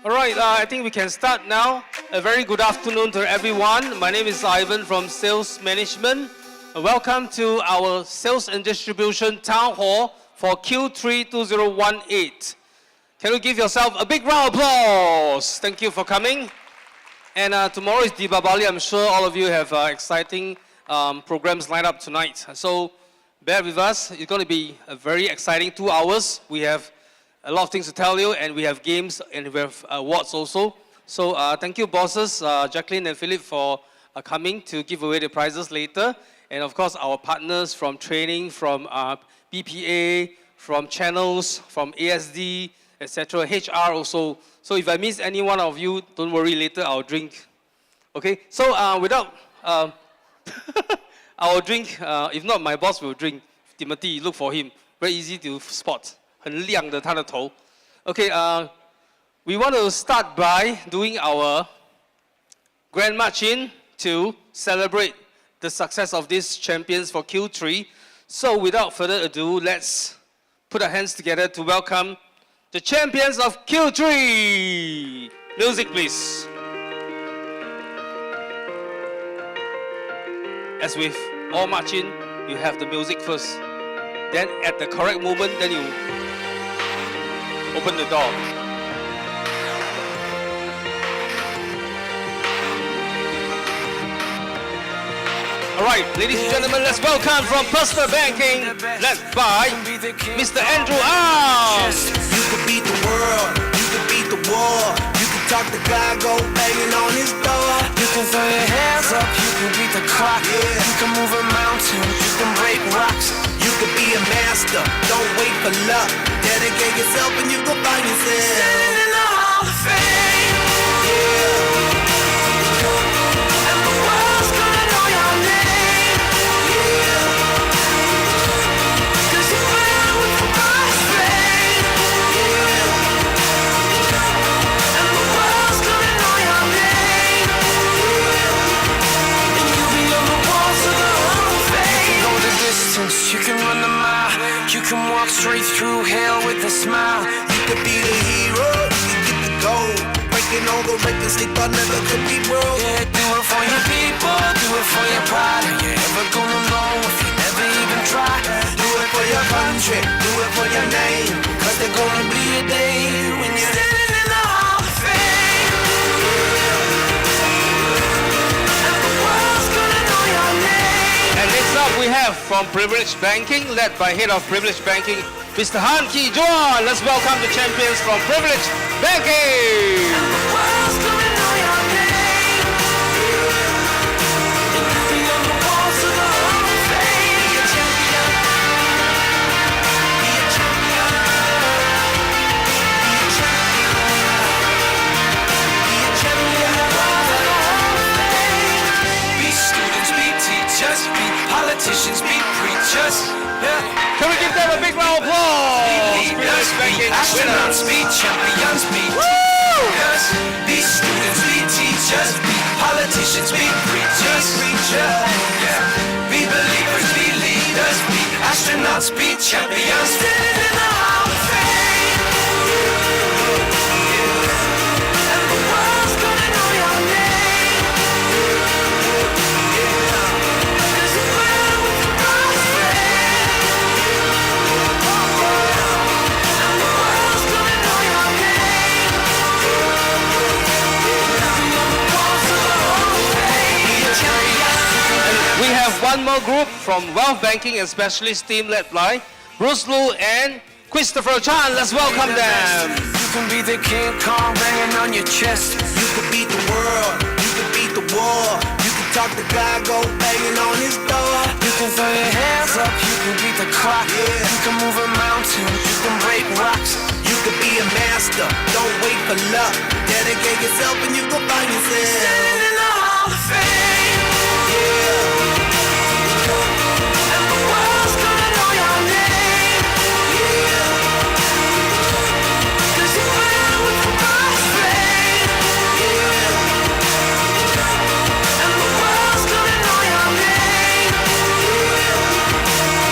All right, I think we can start now. A very good afternoon to everyone. My name is Ivan from Sales Management. Welcome to our Sales and Distribution Town Hall for Q3 2018. Can you give yourself a big round of applause? Thank you for coming. And tomorrow is Deepavali. I'm sure all of you have exciting programs lined up tonight. So bear with us. It's going to be a very exciting 2 hours. We have a lot of things to tell you, and we have games and we have awards also. So thank you, bosses, Jacqueline and Philip, for coming to give away the prizes later. And of course, our partners from training, from BPA, from channels, from ASD, etc., HR also. So if I miss any one of you, don't worry, later I'll drink. Okay, so without, I'll drink, if not my boss will drink. Timothy, look for him, very easy to spot. 很亮的他的头. Okay, we want to start by doing our grand march-in to celebrate the success of these champions for Q3. So without further ado, let's put our hands together to welcome the champions of Q3. Music, please. As with all march-in, you have the music first. Then at the correct moment, then you open the door. All right, ladies and gentlemen, let's welcome from Personal Banking, led by Mr. Andrew Au. You could beat the world, you could beat the war. You could talk to God, go banging on his door. You can throw your hands up, you can beat the clock. Yeah. You can move a mountain, you can break rocks. You could be a master, don't wait for luck. Dedicate yourself and you go find yourself. Standing in the Hall of Fame. Yeah. And the world's gonna know your name. Yeah. 'Cause you ran with the God's fame. Yeah. And the world's gonna know your name. And you'll be on the walls of the Hall of Fame. You can go the distance, you can run the mile. You can walk straight through hell with a smile. You could be the hero, you could get the gold. Breaking all the records they thought never could be broke. Yeah, do it for your people, do it for your pride. Are you ever gonna know if you never even try? Do it for your country, do it for your name. Cause there's gonna be a day when you're Standing in the Hall of Fame. And the world's gonna know your name. And next up we have from Privilege Banking, led by Head of Privilege Banking, Mr. Han Ki Juan. Let's welcome the champions from Privilege Banking. And the world's gonna know your name. And you'll be on the walls of the Hall of Fame. be a champion. Be a champion. Be a champion. Be a champion. Be students, be teachers, be politicians, be preachers. Yeah. Can we give them a big round of applause? Leaders, Privilege be Banking astronauts, winners. be champions, be leaders, be students, be teachers, be politicians, be preachers. Yeah. Be believers, be leaders, be astronauts, be champions. Standing in the Hall of Fame. And the world's gonna know your name. 'Cause you ran with the God's fame. And the world's gonna know your name. You'll be on the walls of the Hall of Fame. Be a champion. We have one more group from Wealth Banking and Specialist team led by Bruce Lu and Christopher Chan. Let's welcome them. You can be the King Kong banging on your chest. You could beat the world, you could beat the war. You could talk to God, go banging on his door. You can throw your hands up, you can beat the clock. Yeah. You can move a mountain, you can break rocks. You could be a master, don't wait for luck. Dedicate yourself and you go find yourself. Standing in the Hall of Fame. And the world's gonna know your name. 'Cause you ran with the God's fame. And the world's gonna know your name.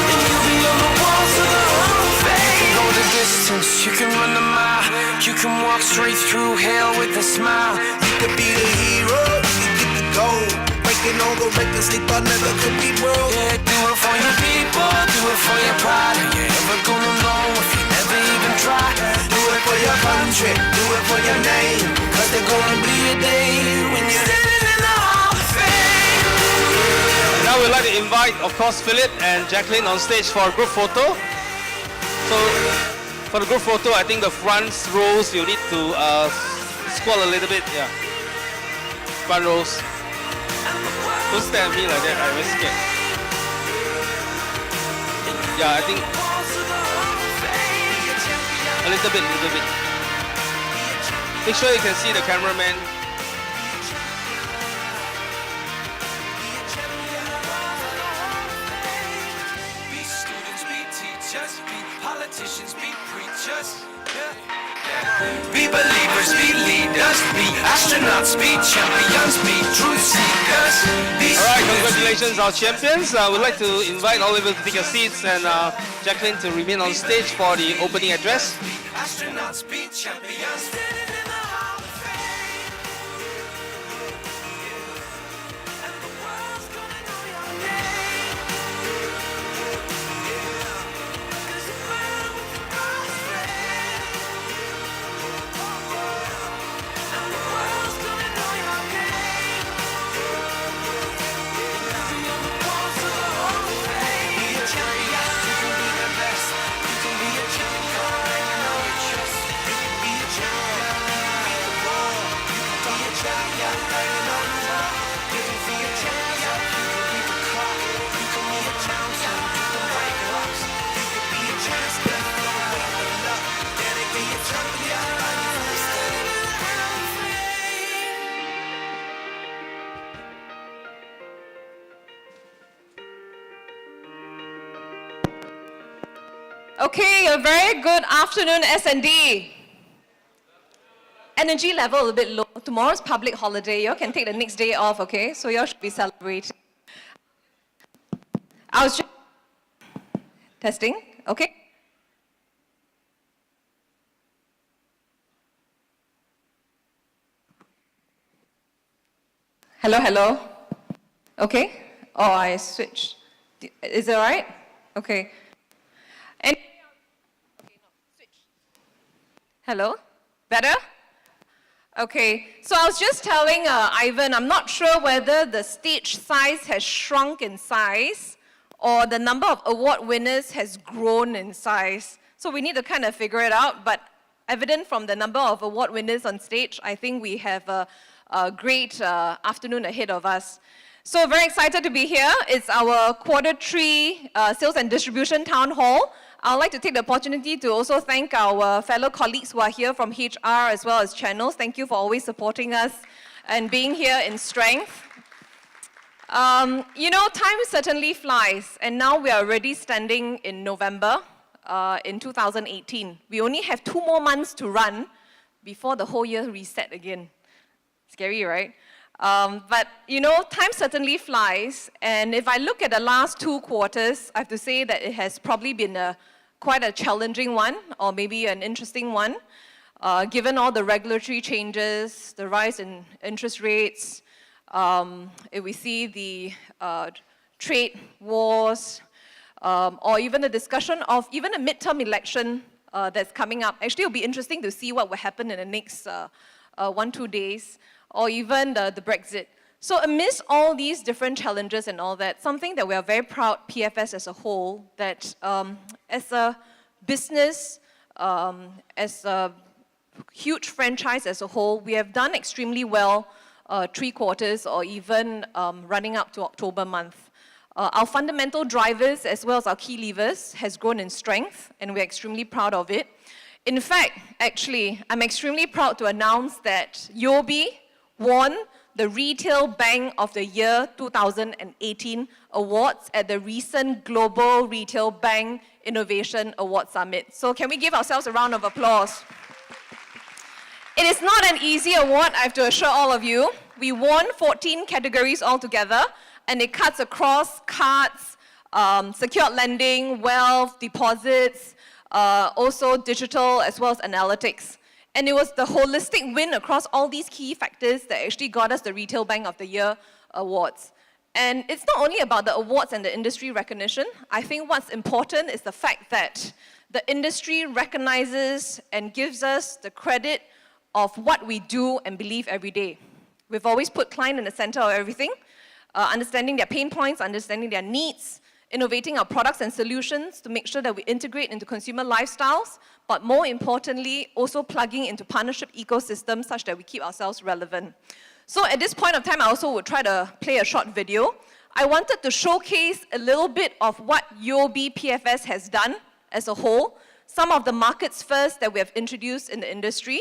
And you'll be on the walls of the Hall of Fame. You can go the distance, you can run the mile. You can can walk straight through hell with a smile. You could be the hero, you could get the gold. Breaking all the records they thought never could be broke. Yeah, do it for your people, do it for your pride. Are you ever gonna know if you never even try? Do it for your country, do it for your name. Cause there's gonna be a day when you're standing in the Hall of Fame. Now we'd like to invite, of course, Philip and Jacqueline on stage for a group photo. So, for the group photo, I think the front rows you need to squat a little bit. Yeah, front rows. Don't stare at me like that. I'm very scared. Yeah, I think a little bit. Make sure you can see the cameraman. Be students, be teachers, be politicians, be preachers. Be believers, be leaders, be astronauts, be champions, be truth seekers. Be All right, students, congratulations, our champions. We'd like to invite all of you to take your seats and Jacqueline to remain on stage for the opening address. astronauts, be champions. Standing in the Hall of Fame. And the world's gonna know your name. 'Cause you burn with the God's flame. And the world's gonna know your name. Be on the walls of the Hall of Fame. Be a champion, you can be the best. You can be a champion, and you know it just. You can be a champion, be the war. You can be a champion, hanging on the wall. You can be a champion, you can be the clock. You can be a champion, you can break rocks. You can be a champion, don't wait for luck. Then it be a champion, and you're standing in the Hall of Fame. Okay, a very good afternoon, S&D. Energy level a bit low. Tomorrow's public holiday. You all can take the next day off, okay? So you all should be celebrating. I was just testing, okay? Hello, hello. Okay. Oh, I switched. Is it all right? Okay. And okay, no, switch. Hello? Better? Okay, so I was just telling Ivan, I'm not sure whether the stage size has shrunk in size or the number of award winners has grown in size. So we need to kind of figure it out, but evident from the number of award winners on stage, I think we have a great afternoon ahead of us. So very excited to be here. It's our Q3 Sales and Distribution Town Hall. I'd like to take the opportunity to also thank our fellow colleagues who are here from HR as well as channels. Thank you for always supporting us and being here in strength. You know, time certainly flies, and now we are already standing in November in 2018. We only have 2 more months to run before the whole year reset again. Scary, right? But, you know, time certainly flies, and if I look at the last 2 quarters, I have to say that it has probably been quite a challenging one, or maybe an interesting one, given all the regulatory changes, the rise in interest rates, if we see the trade wars, or even the discussion of even a midterm election that's coming up. Actually, it'll be interesting to see what will happen in the next 1-2 days, or even the Brexit. So amidst all these different challenges and all that, something that we are very proud, PFS as a whole, that as a business, as a huge franchise as a whole, we have done extremely well 3 quarters or even running up to October month. Our fundamental drivers as well as our key levers has grown in strength, and we're extremely proud of it. In fact, actually, I'm extremely proud to announce that UOB won the Retail Bank of the Year 2018 awards at the recent Global Retail Bank Innovation Award Summit. So can we give ourselves a round of applause? It is not an easy award, I have to assure all of you. We won 14 categories altogether, and it cuts across cards, secured lending, wealth, deposits, also digital as well as analytics. And it was the holistic win across all these key factors that actually got us the Retail Bank of the Year awards. And it's not only about the awards and the industry recognition. I think what's important is the fact that the industry recognizes and gives us the credit of what we do and believe every day. We've always put client in the center of everything, understanding their pain points, understanding their needs, innovating our products and solutions to make sure that we integrate into consumer lifestyles, but more importantly, also plugging into partnership ecosystems such that we keep ourselves relevant. So at this point of time, I also would try to play a short video. I wanted to showcase a little bit of what UOB PFS has done as a whole, some of the markets first that we have introduced in the industry,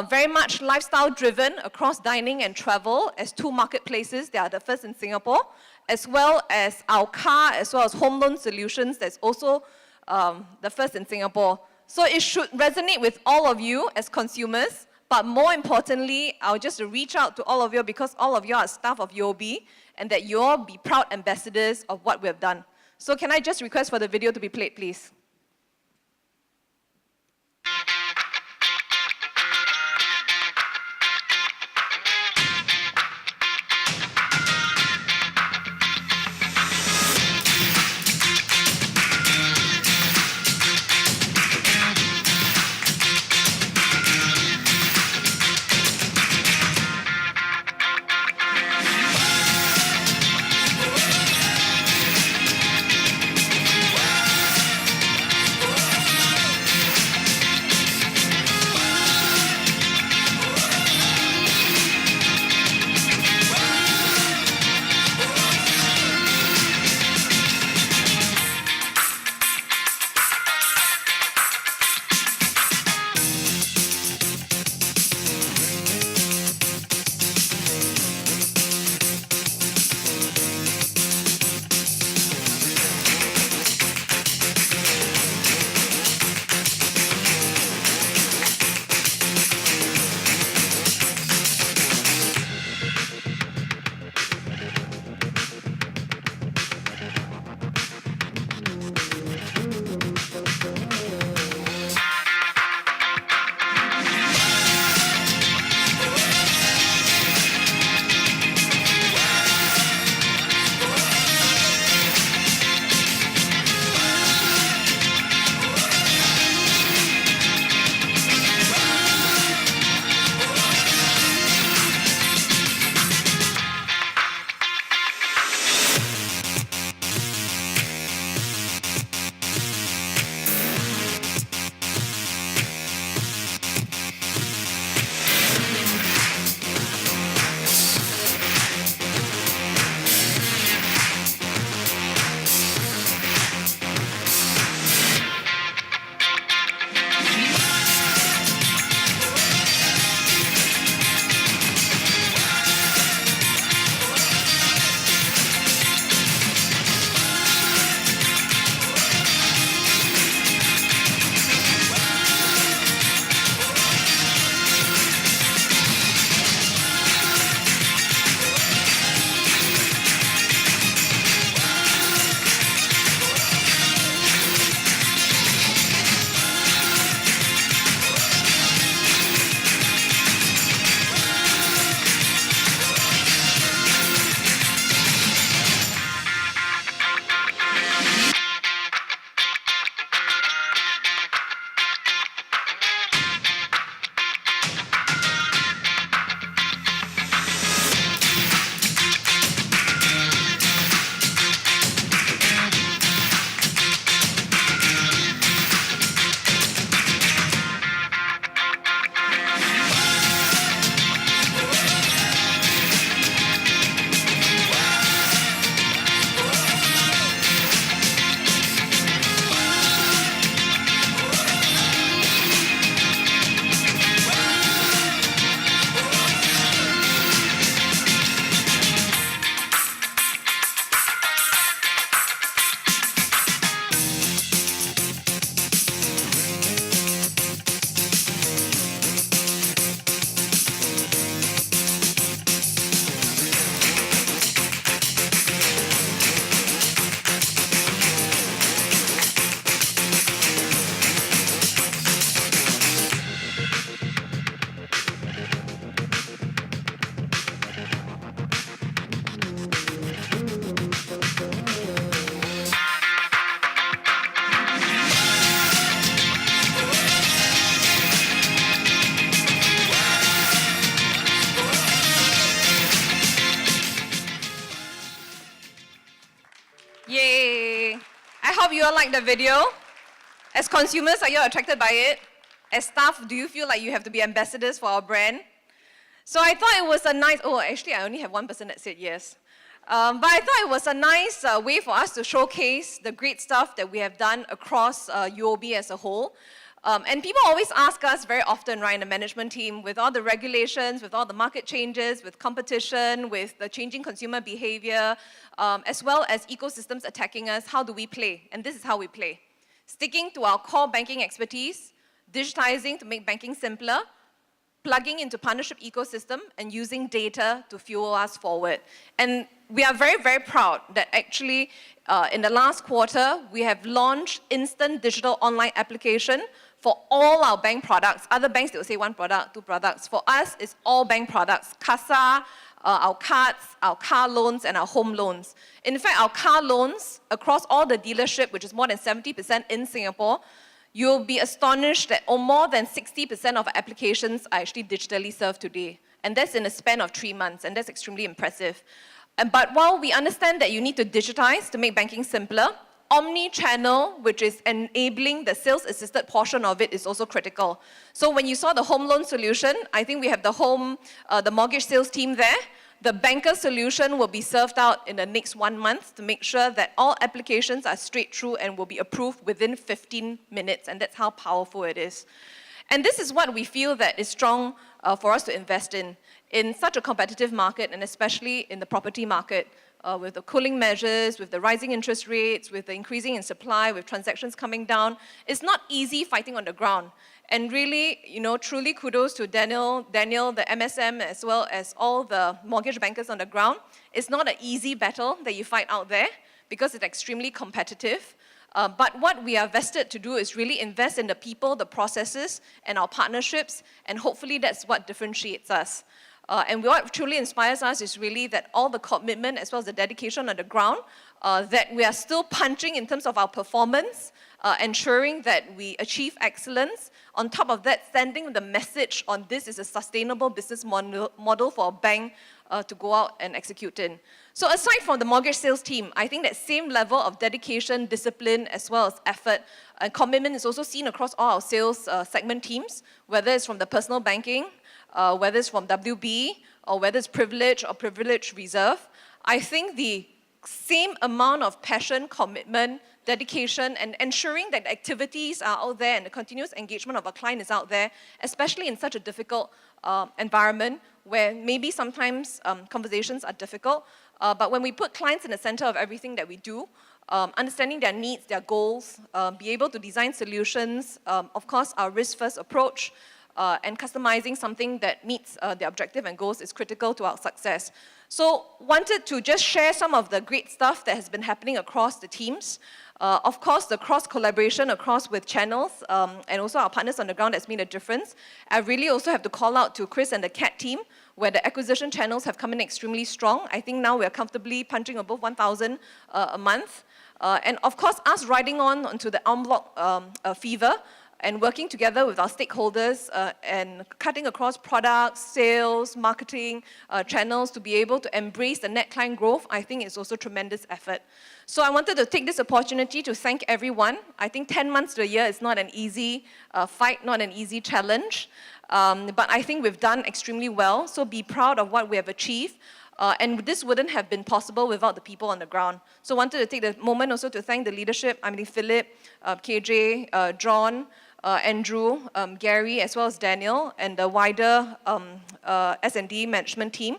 very much lifestyle driven across dining and travel as two marketplaces. They are the first in Singapore, as well as our car, as well as home loan solutions. That's also the first in Singapore. So it should resonate with all of you as consumers, but more importantly, I'll just reach out to all of you because all of you are staff of UOB and that you all be proud ambassadors of what we have done. So can I just request for the video to be played, please? hope you all like the video. As consumers, are you attracted by it? As staff, do you feel like you have to be ambassadors for our brand? So I thought it was a nice, actually I only have one person that said yes. But I thought it was a nice way for us to showcase the great stuff that we have done across UOB as a whole. And people always ask us very often, right, in the management team, with all the regulations, with all the market changes, with competition, with the changing consumer behavior, as well as ecosystems attacking us, how do we play? And this is how we play. Sticking to our core banking expertise, digitizing to make banking simpler, plugging into partnership ecosystem, and using data to fuel us forward. And we are very, very proud that actually in the last quarter, we have launched instant digital online application for all our bank products. Other banks, they will say one product, two products. For us, it's all bank products. CASA, our cards, our car loans, and our home loans. In fact, our car loans across all the dealership, which is more than 70% in Singapore, you'll be astonished that more than 60% of our applications are actually digitally served today. And that's in a span of 3 months, and that's extremely impressive. But while we understand that you need to digitize to make banking simpler, omni-channel, which is enabling the sales-assisted portion of it, is also critical. So when you saw the home loan solution, I think we have the mortgage sales team there. The banker solution will be served out in the next 1 month to make sure that all applications are straight through and will be approved within 15 minutes, and that's how powerful it is. And this is what we feel that is strong for us to invest in such a competitive market, and especially in the property market, with the cooling measures, with the rising interest rates, with the increasing in supply, with transactions coming down. It's not easy fighting on the ground. And really, truly kudos to Daniel, the MSM, as well as all the mortgage bankers on the ground. It's not an easy battle that you fight out there because it's extremely competitive. But what we are vested to do is really invest in the people, the processes, and our partnerships, and hopefully that's what differentiates us. And what truly inspires us is really that all the commitment as well as the dedication on the ground, that we are still punching in terms of our performance, ensuring that we achieve excellence. On top of that, sending the message on this is a sustainable business model for a bank to go out and execute in. So aside from the mortgage sales team, I think that same level of dedication, discipline, as well as effort and commitment is also seen across all our sales segment teams, whether it's from the personal banking, whether it's from WB, or whether it's privilege or privilege reserve. I think the same amount of passion, commitment, dedication, and ensuring that the activities are out there and the continuous engagement of our client is out there, especially in such a difficult environment where maybe sometimes conversations are difficult, but when we put clients in the center of everything that we do, understanding their needs, their goals, be able to design solutions, of course, our risk-first approach, and customizing something that meets the objective and goals is critical to our success. So wanted to just share some of the great stuff that has been happening across the teams. Of course, the cross-collaboration across with channels and also our partners on the ground has made a difference. I really also have to call out to Chris and the CAT team, where the acquisition channels have come in extremely strong. I think now we are comfortably punching above 1,000 a month. And of course, us riding onto the en bloc fever, and working together with our stakeholders and cutting across products, sales, marketing channels to be able to embrace the net client growth, I think is also tremendous effort. So I wanted to take this opportunity to thank everyone. I think 10 months to a year is not an easy fight, not an easy challenge, but I think we've done extremely well, so be proud of what we have achieved. And this wouldn't have been possible without the people on the ground. So I wanted to take the moment also to thank the leadership, Philip, KJ, John, Andrew, Gary, as well as Daniel, and the wider S&D management team.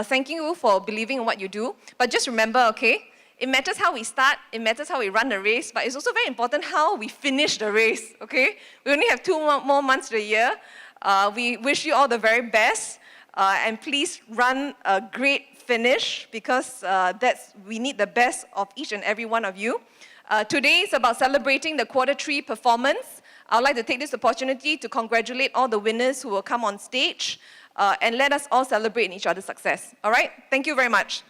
Thanking you for believing in what you do. But just remember, okay, it matters how we start, it matters how we run the race, but it's also very important how we finish the race, okay? We only have 2 more months to a year. We wish you all the very best, and please run a great finish because we need the best of each and every one of you. Today is about celebrating the Q3 performance. I would like to take this opportunity to congratulate all the winners who will come on stage and let us all celebrate in each other's success. All right? Thank you very much.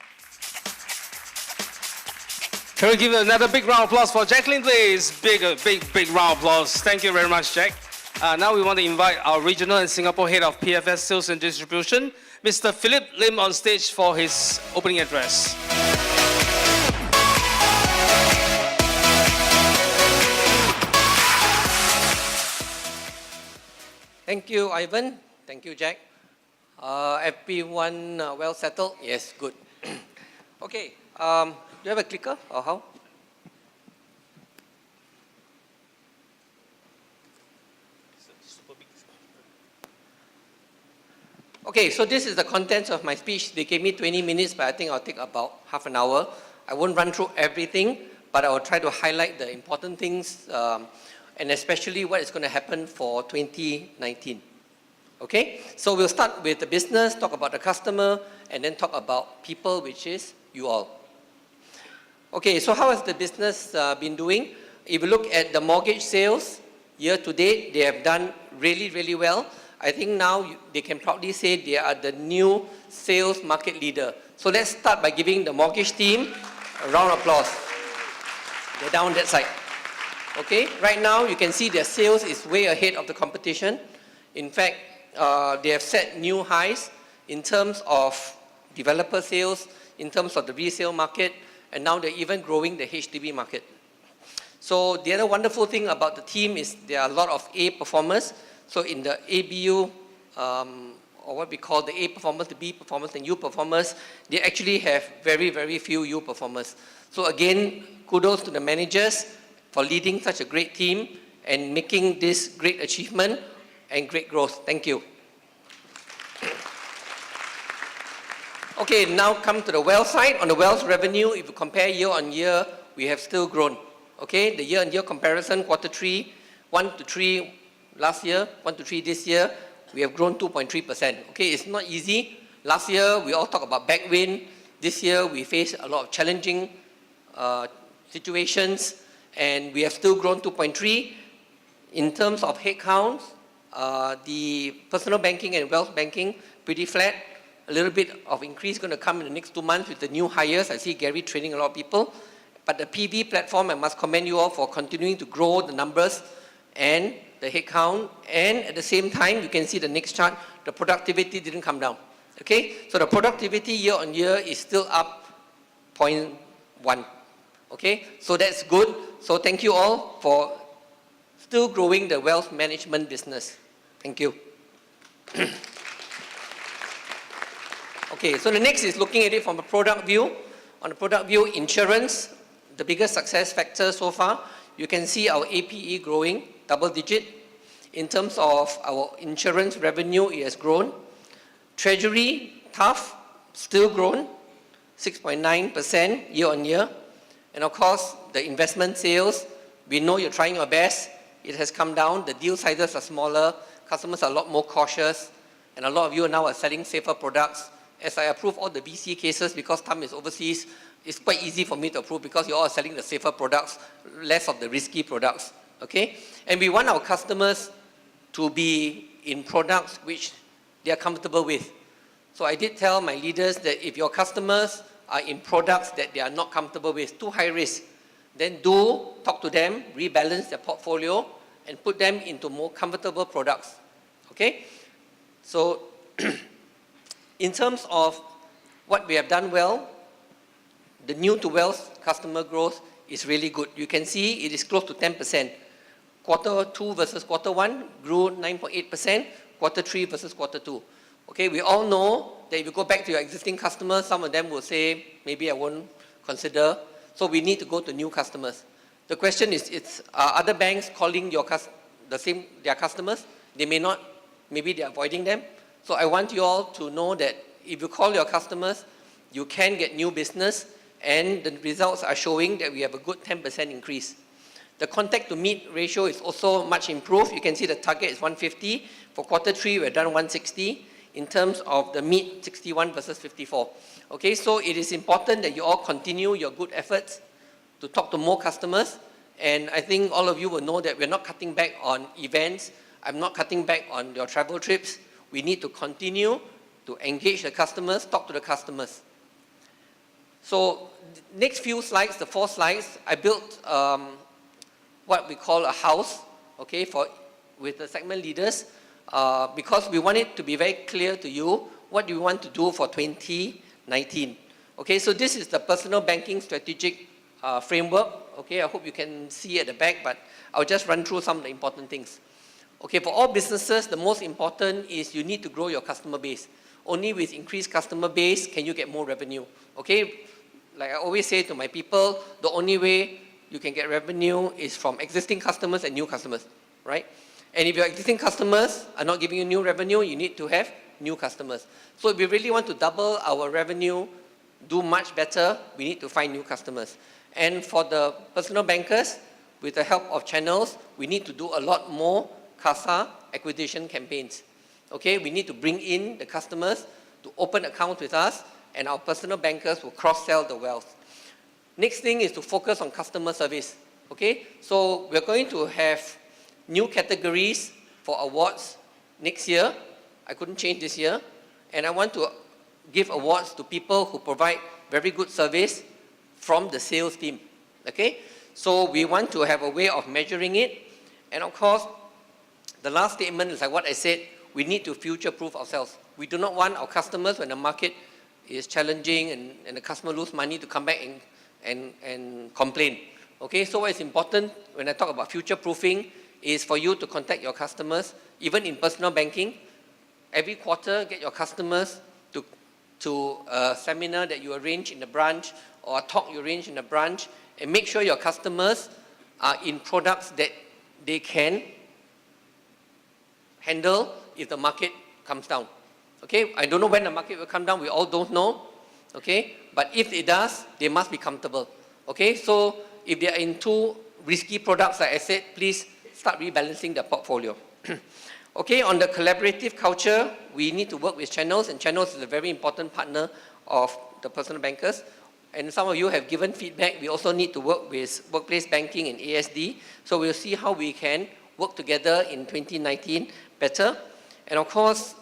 Can we give another big round of applause for Jacqueline, please? Big round of applause. Thank you very much, Jack. Now we want to invite our regional and Singapore head of PFS Sales and Distribution, Mr. Philip Lim, on stage for his opening address. Thank you, Ivan. Thank you, Jack. Everyone well settled? Yes, good. Okay, do you have a clicker or how? Okay, so this is the contents of my speech. They gave me 20 minutes, but I think I'll take about half an hour. I won't run through everything, but I will try to highlight the important things and especially what is going to happen for 2019. Okay, so we'll start with the business, talk about the customer, and then talk about people, which is you all. Okay, so how has the business been doing? If you look at the mortgage sales, year to date, they have done really, really well. I think now they can proudly say they are the new sales market leader. So let's start by giving the mortgage team a round of applause. They're down that side. Okay, right now you can see their sales is way ahead of the competition. In fact, they have set new highs in terms of developer sales, in terms of the resale market, and now they're even growing the HDB market. So the other wonderful thing about the team is there are a lot of A performers. So in the ABU, or what we call the A performers, the B performers, and U performers, they actually have very, very few U performers. So again, kudos to the managers for leading such a great team and making this great achievement and great growth. Thank you. Okay, now come to the wealth side. On the wealth revenue, if you compare year on year, we have still grown. Okay, the year on year comparison, quarter 3, 1 to 3 last year, 1 to 3 this year, we have grown 2.3%. Okay, it's not easy. Last year, we all talk about backwind. This year, we face a lot of challenging situations, and we have still grown 2.3. In terms of headcounts, the personal banking and wealth banking, pretty flat. A little bit of increase going to come in the next 2 months with the new hires. I see Gary training a lot of people. But the PV platform, I must commend you all for continuing to grow the numbers and the headcount, and at the same time, you can see the next chart, the productivity didn't come down. Okay, so the productivity year on year is still up 0.1. Okay, so that's good. So thank you all for still growing the wealth management business. Thank you. Okay, so the next is looking at it from a product view. On the product view, insurance, the biggest success factor so far. You can see our APE growing, double digit. In terms of our insurance revenue, it has grown. Treasury, tough, still grown, 6.9% year on year. And of course, the investment sales, we know you're trying your best. It has come down. The deal sizes are smaller. Customers are a lot more cautious. And a lot of you now are selling safer products. As I approve all the BC cases, because Tam is overseas, it's quite easy for me to approve because you all are selling the safer products, less of the risky products. Okay? And we want our customers to be in products which they are comfortable with. So I did tell my leaders that if your customers are in products that they are not comfortable with, too high risk, then do talk to them, rebalance their portfolio, and put them into more comfortable products. Okay? So in terms of what we have done well, the new to wealth customer growth is really good. You can see it is close to 10%. Quarter 2 versus quarter 1 grew 9.8%, quarter 3 versus quarter 2. Okay, we all know that if you go back to your existing customers, some of them will say, maybe I won't consider. So we need to go to new customers. The question is, are other banks calling their customers? They may not, maybe they're avoiding them. So I want you all to know that if you call your customers, you can get new business, and the results are showing that we have a good 10% increase. The contact to meet ratio is also much improved. You can see the target is 150. For quarter 3, we've done 160. In terms of the meet, 61 versus 54. Okay, so it is important that you all continue your good efforts to talk to more customers. And I think all of you will know that we're not cutting back on events. I'm not cutting back on your travel trips. We need to continue to engage the customers, talk to the customers. So next few slides, the 4 slides, I built what we call a house, okay, with the segment leaders, because we want it to be very clear to you what you want to do for 2019. Okay, so this is the personal banking strategic framework. Okay, I hope you can see at the back, but I'll just run through some of the important things. Okay, for all businesses, the most important is you need to grow your customer base. Only with increased customer base can you get more revenue. Okay, like I always say to my people, the only way you can get revenue is from existing customers and new customers, right? And if your existing customers are not giving you new revenue, you need to have new customers. So if we really want to double our revenue, do much better, we need to find new customers. And for the personal bankers, with the help of channels, we need to do a lot more CASA acquisition campaigns. Okay, we need to bring in the customers to open accounts with us, and our personal bankers will cross-sell the wealth. Next thing is to focus on customer service. Okay, so we're going to have new categories for awards next year. I couldn't change this year. And I want to give awards to people who provide very good service from the sales team. Okay, so we want to have a way of measuring it. And of course, the last statement is like what I said, we need to future-proof ourselves. We do not want our customers, when the market is challenging and the customer lose money, to come back and complain. Okay, so what's important when I talk about future-proofing is for you to contact your customers, even in personal banking. Every quarter, get your customers to a seminar that you arrange in the branch or a talk you arrange in the branch, and make sure your customers are in products that they can handle if the market comes down. Okay, I don't know when the market will come down, we all don't know. Okay, but if it does, they must be comfortable. Okay, so if they are in too risky products, like I said, please start rebalancing the portfolio. Okay, on the collaborative culture, we need to work with channels, and channels is a very important partner of the personal bankers. And some of you have given feedback. We also need to work with workplace banking and ASD. So we'll see how we can work together in 2019 better. And of course,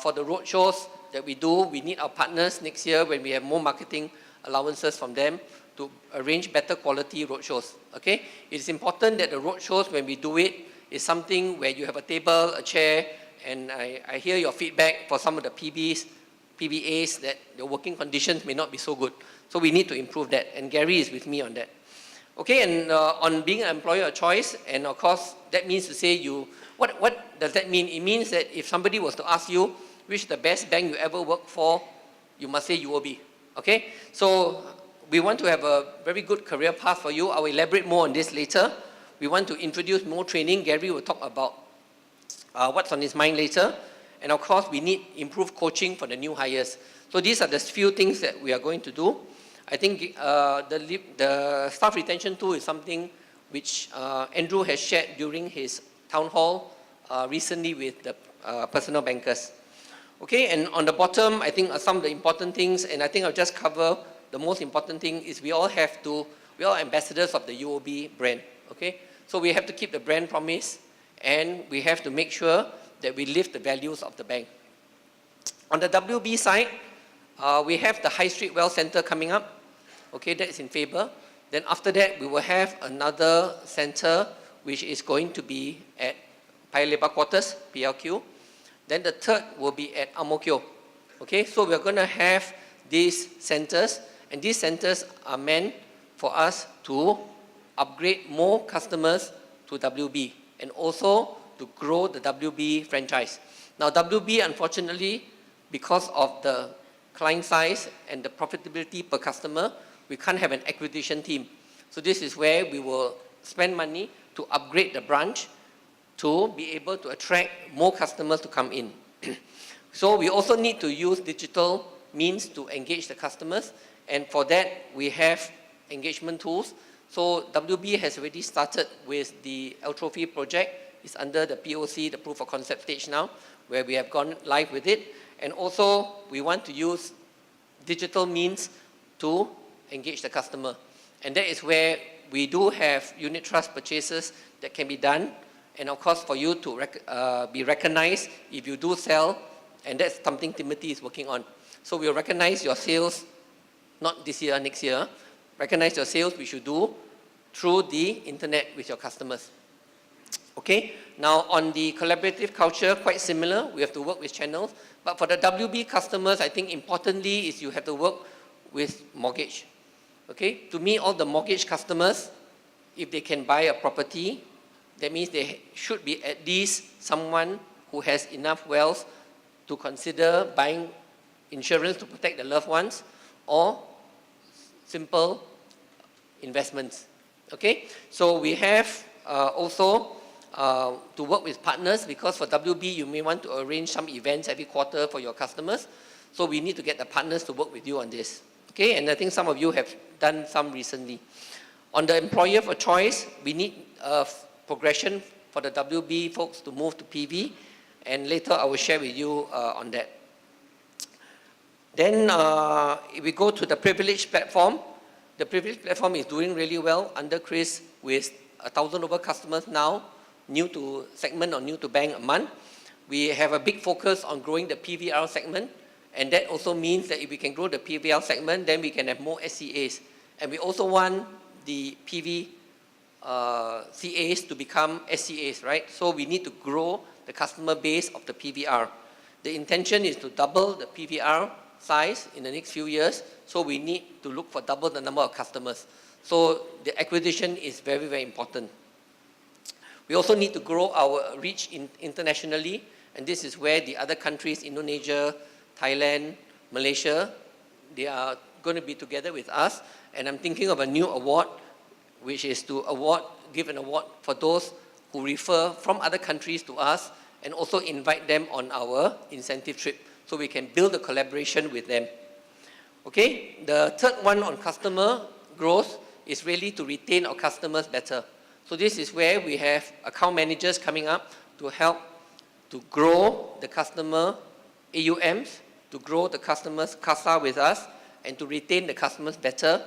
for the roadshows that we do, we need our partners next year when we have more marketing allowances from them to arrange better quality roadshows. Okay, it's important that the roadshows, when we do it, is something where you have a table, a chair, and I hear your feedback for some of the PBAs that the working conditions may not be so good. So we need to improve that, and Gary is with me on that. Okay, and on being an employer of choice, and of course, that means to say what does that mean? It means that if somebody was to ask you, which is the best bank you ever worked for, you must say UOB. Okay, so we want to have a very good career path for you. I will elaborate more on this later. We want to introduce more training. Gary will talk about what's on his mind later. And of course, we need improved coaching for the new hires. So these are the few things that we are going to do. I think the staff retention tool is something which Andrew has shared during his town hall recently with the personal bankers. Okay, and on the bottom, I think are some of the important things, and I think I'll just cover the most important thing is we all are ambassadors of the UOB brand. Okay, so we have to keep the brand promise, and we have to make sure that we live the values of the bank. On the WB side, we have the High Street Wealth Center coming up. Okay, that is in Faber. Then after that, we will have another center which is going to be at Paya Lebar Quarters, PLQ. Then the third will be at Ang Mo Kio. Okay, so we're going to have these centers, and these centers are meant for us to upgrade more customers to WB and also to grow the WB franchise. Now WB, unfortunately, because of the client size and the profitability per customer, we can't have an acquisition team. So this is where we will spend money to upgrade the branch to be able to attract more customers to come in. So we also need to use digital means to engage the customers, and for that we have engagement tools. So WB has already started with the L-Trophy project. It's under the POC, the proof of concept stage now, where we have gone live with it. And also we want to use digital means to engage the customer. And that is where we do have unit trust purchases that can be done. And of course, for you to be recognized if you do sell, and that's something Timothy is working on. So we'll recognize your sales, not this year, next year. Recognize your sales, which you do through the internet with your customers. Okay, now on the collaborative culture, quite similar. We have to work with channels. But for the WB customers, I think importantly is you have to work with mortgage. Okay, to me, all the mortgage customers, if they can buy a property, That means there should be at least someone who has enough wealth to consider buying insurance to protect the loved ones or simple investments. Okay, so we have also to work with partners, because for WB you may want to arrange some events every quarter for your customers. So we need to get the partners to work with you on this. Okay, and I think some of you have done some recently. On the employer of choice, we need progression for the WB folks to move to PV, and later I will share with you on that. Then if we go to the privileged platform, the privileged platform is doing really well under Chris, with 1,000 over customers now, new to segment or new to bank a month. We have a big focus on growing the PVR segment, and that also means that if we can grow the PVR segment, then we can have more SCAs. And we also want the PV CAs to become SCAs, right? So we need to grow the customer base of the PVR. The intention is to double the PVR size in the next few years, so we need to look for double the number of customers. So the acquisition is very, very important. We also need to grow our reach internationally, and this is where the other countries, Indonesia, Thailand, Malaysia, they are going to be together with us. And I'm thinking of a new award, which is to give an award for those who refer from other countries to us, and also invite them on our incentive trip, so we can build a collaboration with them. Okay, the third one on customer growth is really to retain our customers better. So this is where we have account managers coming up to help to grow the customer AUMs, to grow the customers CASA with us, and to retain the customers better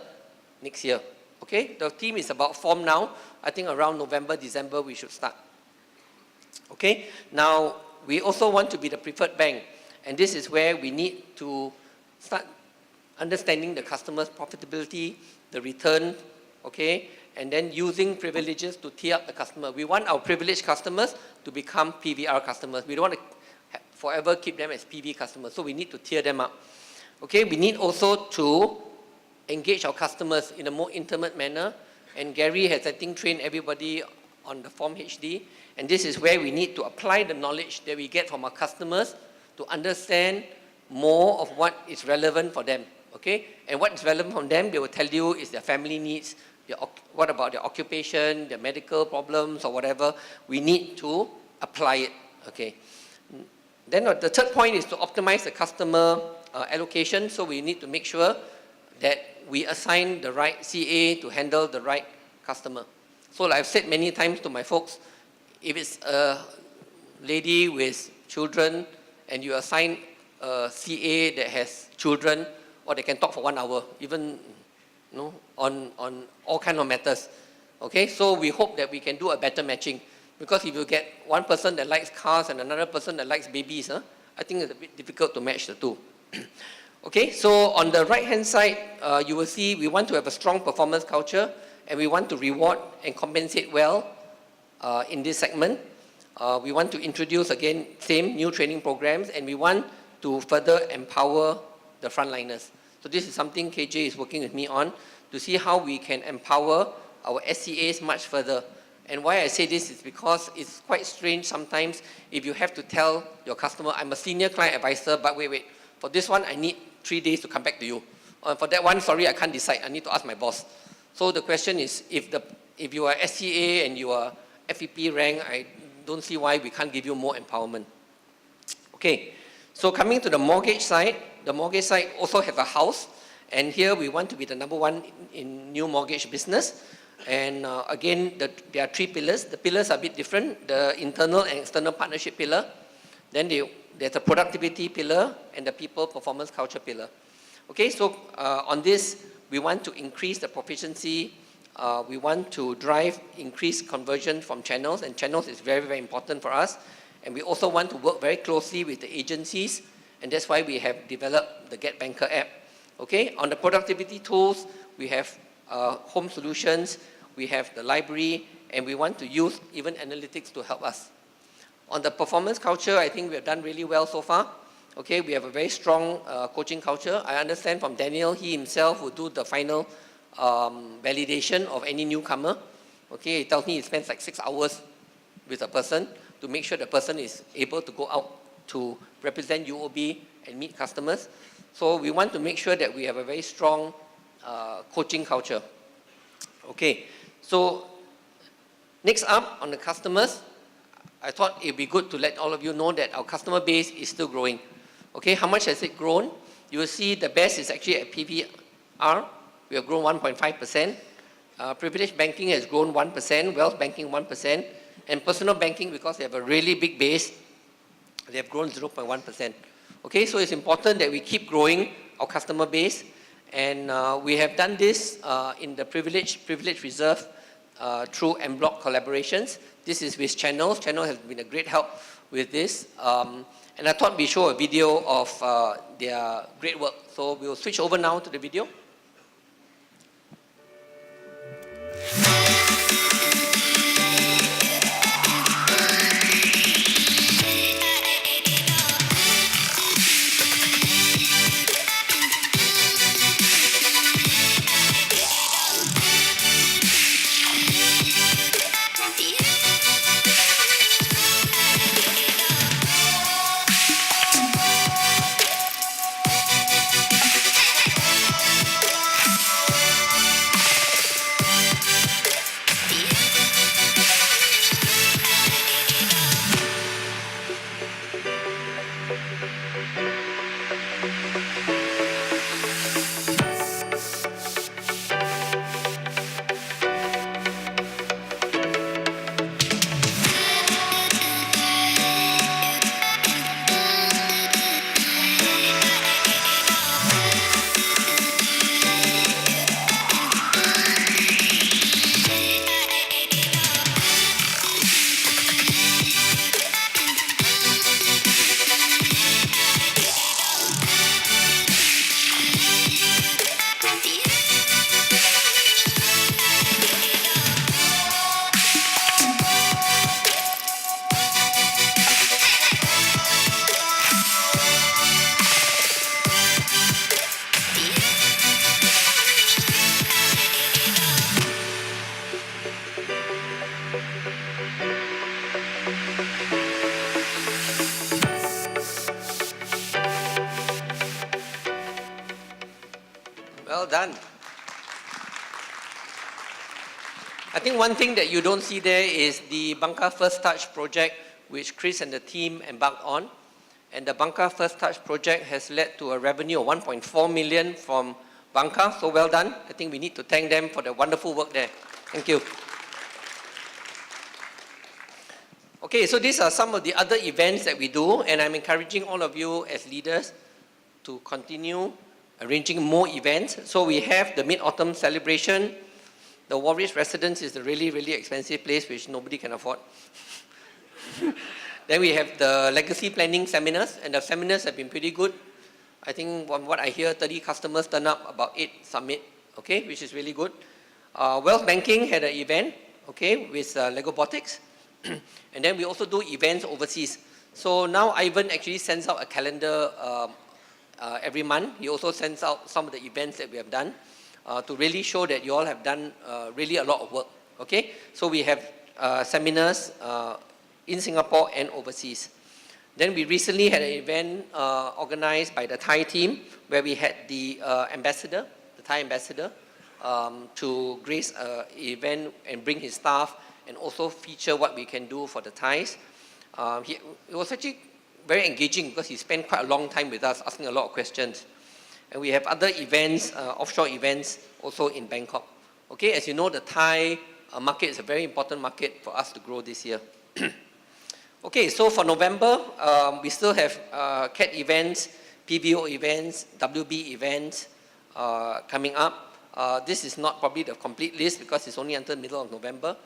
next year. Okay, the team is about formed now. I think around November, December, we should start. Okay, now we also want to be the preferred bank, and this is where we need to start understanding the customer's profitability, the return, okay, and then using privileges to tier up the customer. We want our privileged customers to become PVR customers. We don't want to forever keep them as PV customers, so we need to tier them up. Okay, we need also to engage our customers in a more intimate manner, and Gary has, I think, trained everybody on the Form HD, and this is where we need to apply the knowledge that we get from our customers to understand more of what is relevant for them. Okay, and what is relevant from them, they will tell you, is their family needs, what about their occupation, their medical problems or whatever. We need to apply it. Okay, then the third point is to optimize the customer allocation. So we need to make sure that we assign the right CA to handle the right customer. So like I've said many times to my folks, if it's a lady with children and you assign a CA that has children, or they can talk for 1 hour, even on all kinds of matters. Okay, so we hope that we can do a better matching, because if you get one person that likes cars and another person that likes babies, I think it's a bit difficult to match the two. Okay, so on the right hand side, you will see we want to have a strong performance culture, and we want to reward and compensate well in this segment. We want to introduce, again, same new training programs, and we want to further empower the frontliners. So this is something KJ is working with me on, to see how we can empower our SCAs much further. And why I say this is because it's quite strange sometimes if you have to tell your customer, I'm a senior client advisor, but wait, for this one I need 3 days to come back to you. For that one, sorry, I can't decide, I need to ask my boss. So the question is, if you are SCA and you are FEP rank, I don't see why we can't give you more empowerment. Okay, so coming to the mortgage side also have a house, and here we want to be the #1 in new mortgage business. And again, there are 3 pillars. The pillars are a bit different, the internal and external partnership pillar. Then there's a productivity pillar and the people performance culture pillar. Okay, so on this, we want to increase the proficiency. We want to drive increased conversion from channels, and channels is very, very important for us. And we also want to work very closely with the agencies, and that's why we have developed the Get Banker app. Okay, on the productivity tools, we have home solutions, we have the library, and we want to use even analytics to help us. On the performance culture, I think we have done really well so far. Okay, we have a very strong coaching culture. I understand from Daniel, he himself will do the final validation of any newcomer. Okay, he tells me he spends like 6 hours with a person to make sure the person is able to go out to represent UOB and meet customers. So we want to make sure that we have a very strong coaching culture. Okay, so next up on the customers, I thought it'd be good to let all of you know that our customer base is still growing. Okay, how much has it grown? You will see the best is actually at PVR. We have grown 1.5%. Privileged banking has grown 1%, wealth banking 1%, and personal banking, because they have a really big base, they have grown 0.1%. Okay, so it's important that we keep growing our customer base, and we have done this in the privilege reserve through en bloc collaborations. This is with Channel. Channel has been a great help with this. And I thought we show a video of their great work. So we'll switch over now to the video. Well done. I think one thing that you don't see there is the Banca First Touch project, which Chris and the team embarked on. And the Banca First Touch project has led to a revenue of 1.4 million from Banca. So well done. I think we need to thank them for the wonderful work there. Thank you. Okay, so these are some of the other events that we do, and I'm encouraging all of you as leaders to continue arranging more events. So we have the Mid-Autumn Celebration. The Warwick Residence is a really, really expensive place which nobody can afford. Then we have the Legacy Planning Seminars, and the seminars have been pretty good. I think from what I hear, 30 customers turn up, about 8 submit, okay, which is really good. Wealth Banking had an event, okay, with Lego Botics. And then we also do events overseas. So now Ivan actually sends out a calendar every month. He also sends out some of the events that we have done to really show that you all have done really a lot of work. Okay, so we have seminars in Singapore and overseas. Then we recently had an event organized by the Thai team where we had the ambassador, the Thai ambassador, to grace an event and bring his staff and also feature what we can do for the Thais. It was actually very engaging because he spent quite a long time with us asking a lot of questions. And we have other events, offshore events, also in Bangkok. Okay, as you know, the Thai market is a very important market for us to grow this year. Okay, so for November, we still have CAT events, PBO events, WB events coming up. This is not probably the complete list because it's only until the middle of November.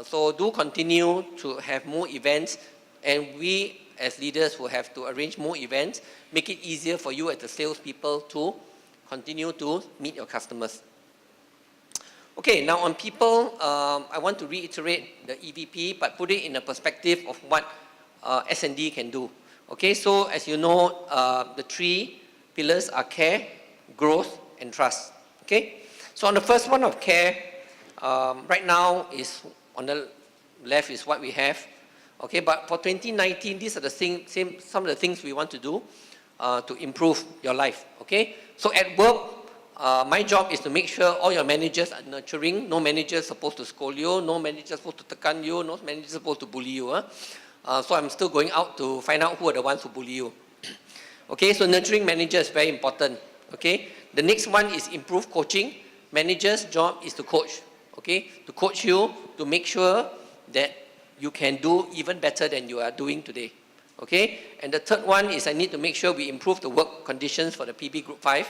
So do continue to have more events, and we as leaders will have to arrange more events, make it easier for you as the salespeople to continue to meet your customers. Okay, now on people, I want to reiterate the EVP, but put it in a perspective of what S&D can do. Okay, so as you know, the 3 pillars are care, growth, and trust. Okay, so on the first one of care, right now is on the left is what we have. Okay, but for 2019, these are the some of the things we want to do to improve your life. Okay, so at work, my job is to make sure all your managers are nurturing. No manager is supposed to scold you. No manager is supposed to tekan you. No manager is supposed to bully you. So I'm still going out to find out who are the ones who bully you. Okay, so nurturing manager is very important. Okay, the next one is improve coaching. Manager's job is to coach. Okay, to coach you to make sure that you can do even better than you are doing today. Okay, and the third one is I need to make sure we improve the work conditions for the PB Group 5.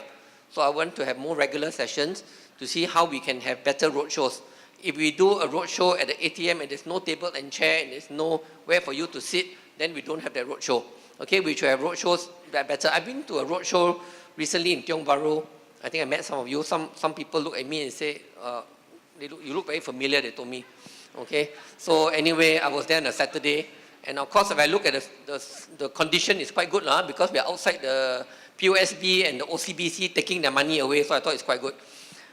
So I want to have more regular sessions to see how we can have better roadshows. If we do a roadshow at the ATM and there's no table and chair and there's nowhere for you to sit, then we don't have that roadshow. Okay, we should have roadshows that better. I've been to a roadshow recently in Tiong Bahru. I think I met some of you. Some people look at me and say, you look very familiar, they told me. Okay, so anyway, I was there on a Saturday, and of course, if I look at the condition is quite good because we are outside the POSB and the OCBC taking their money away, so I thought it's quite good.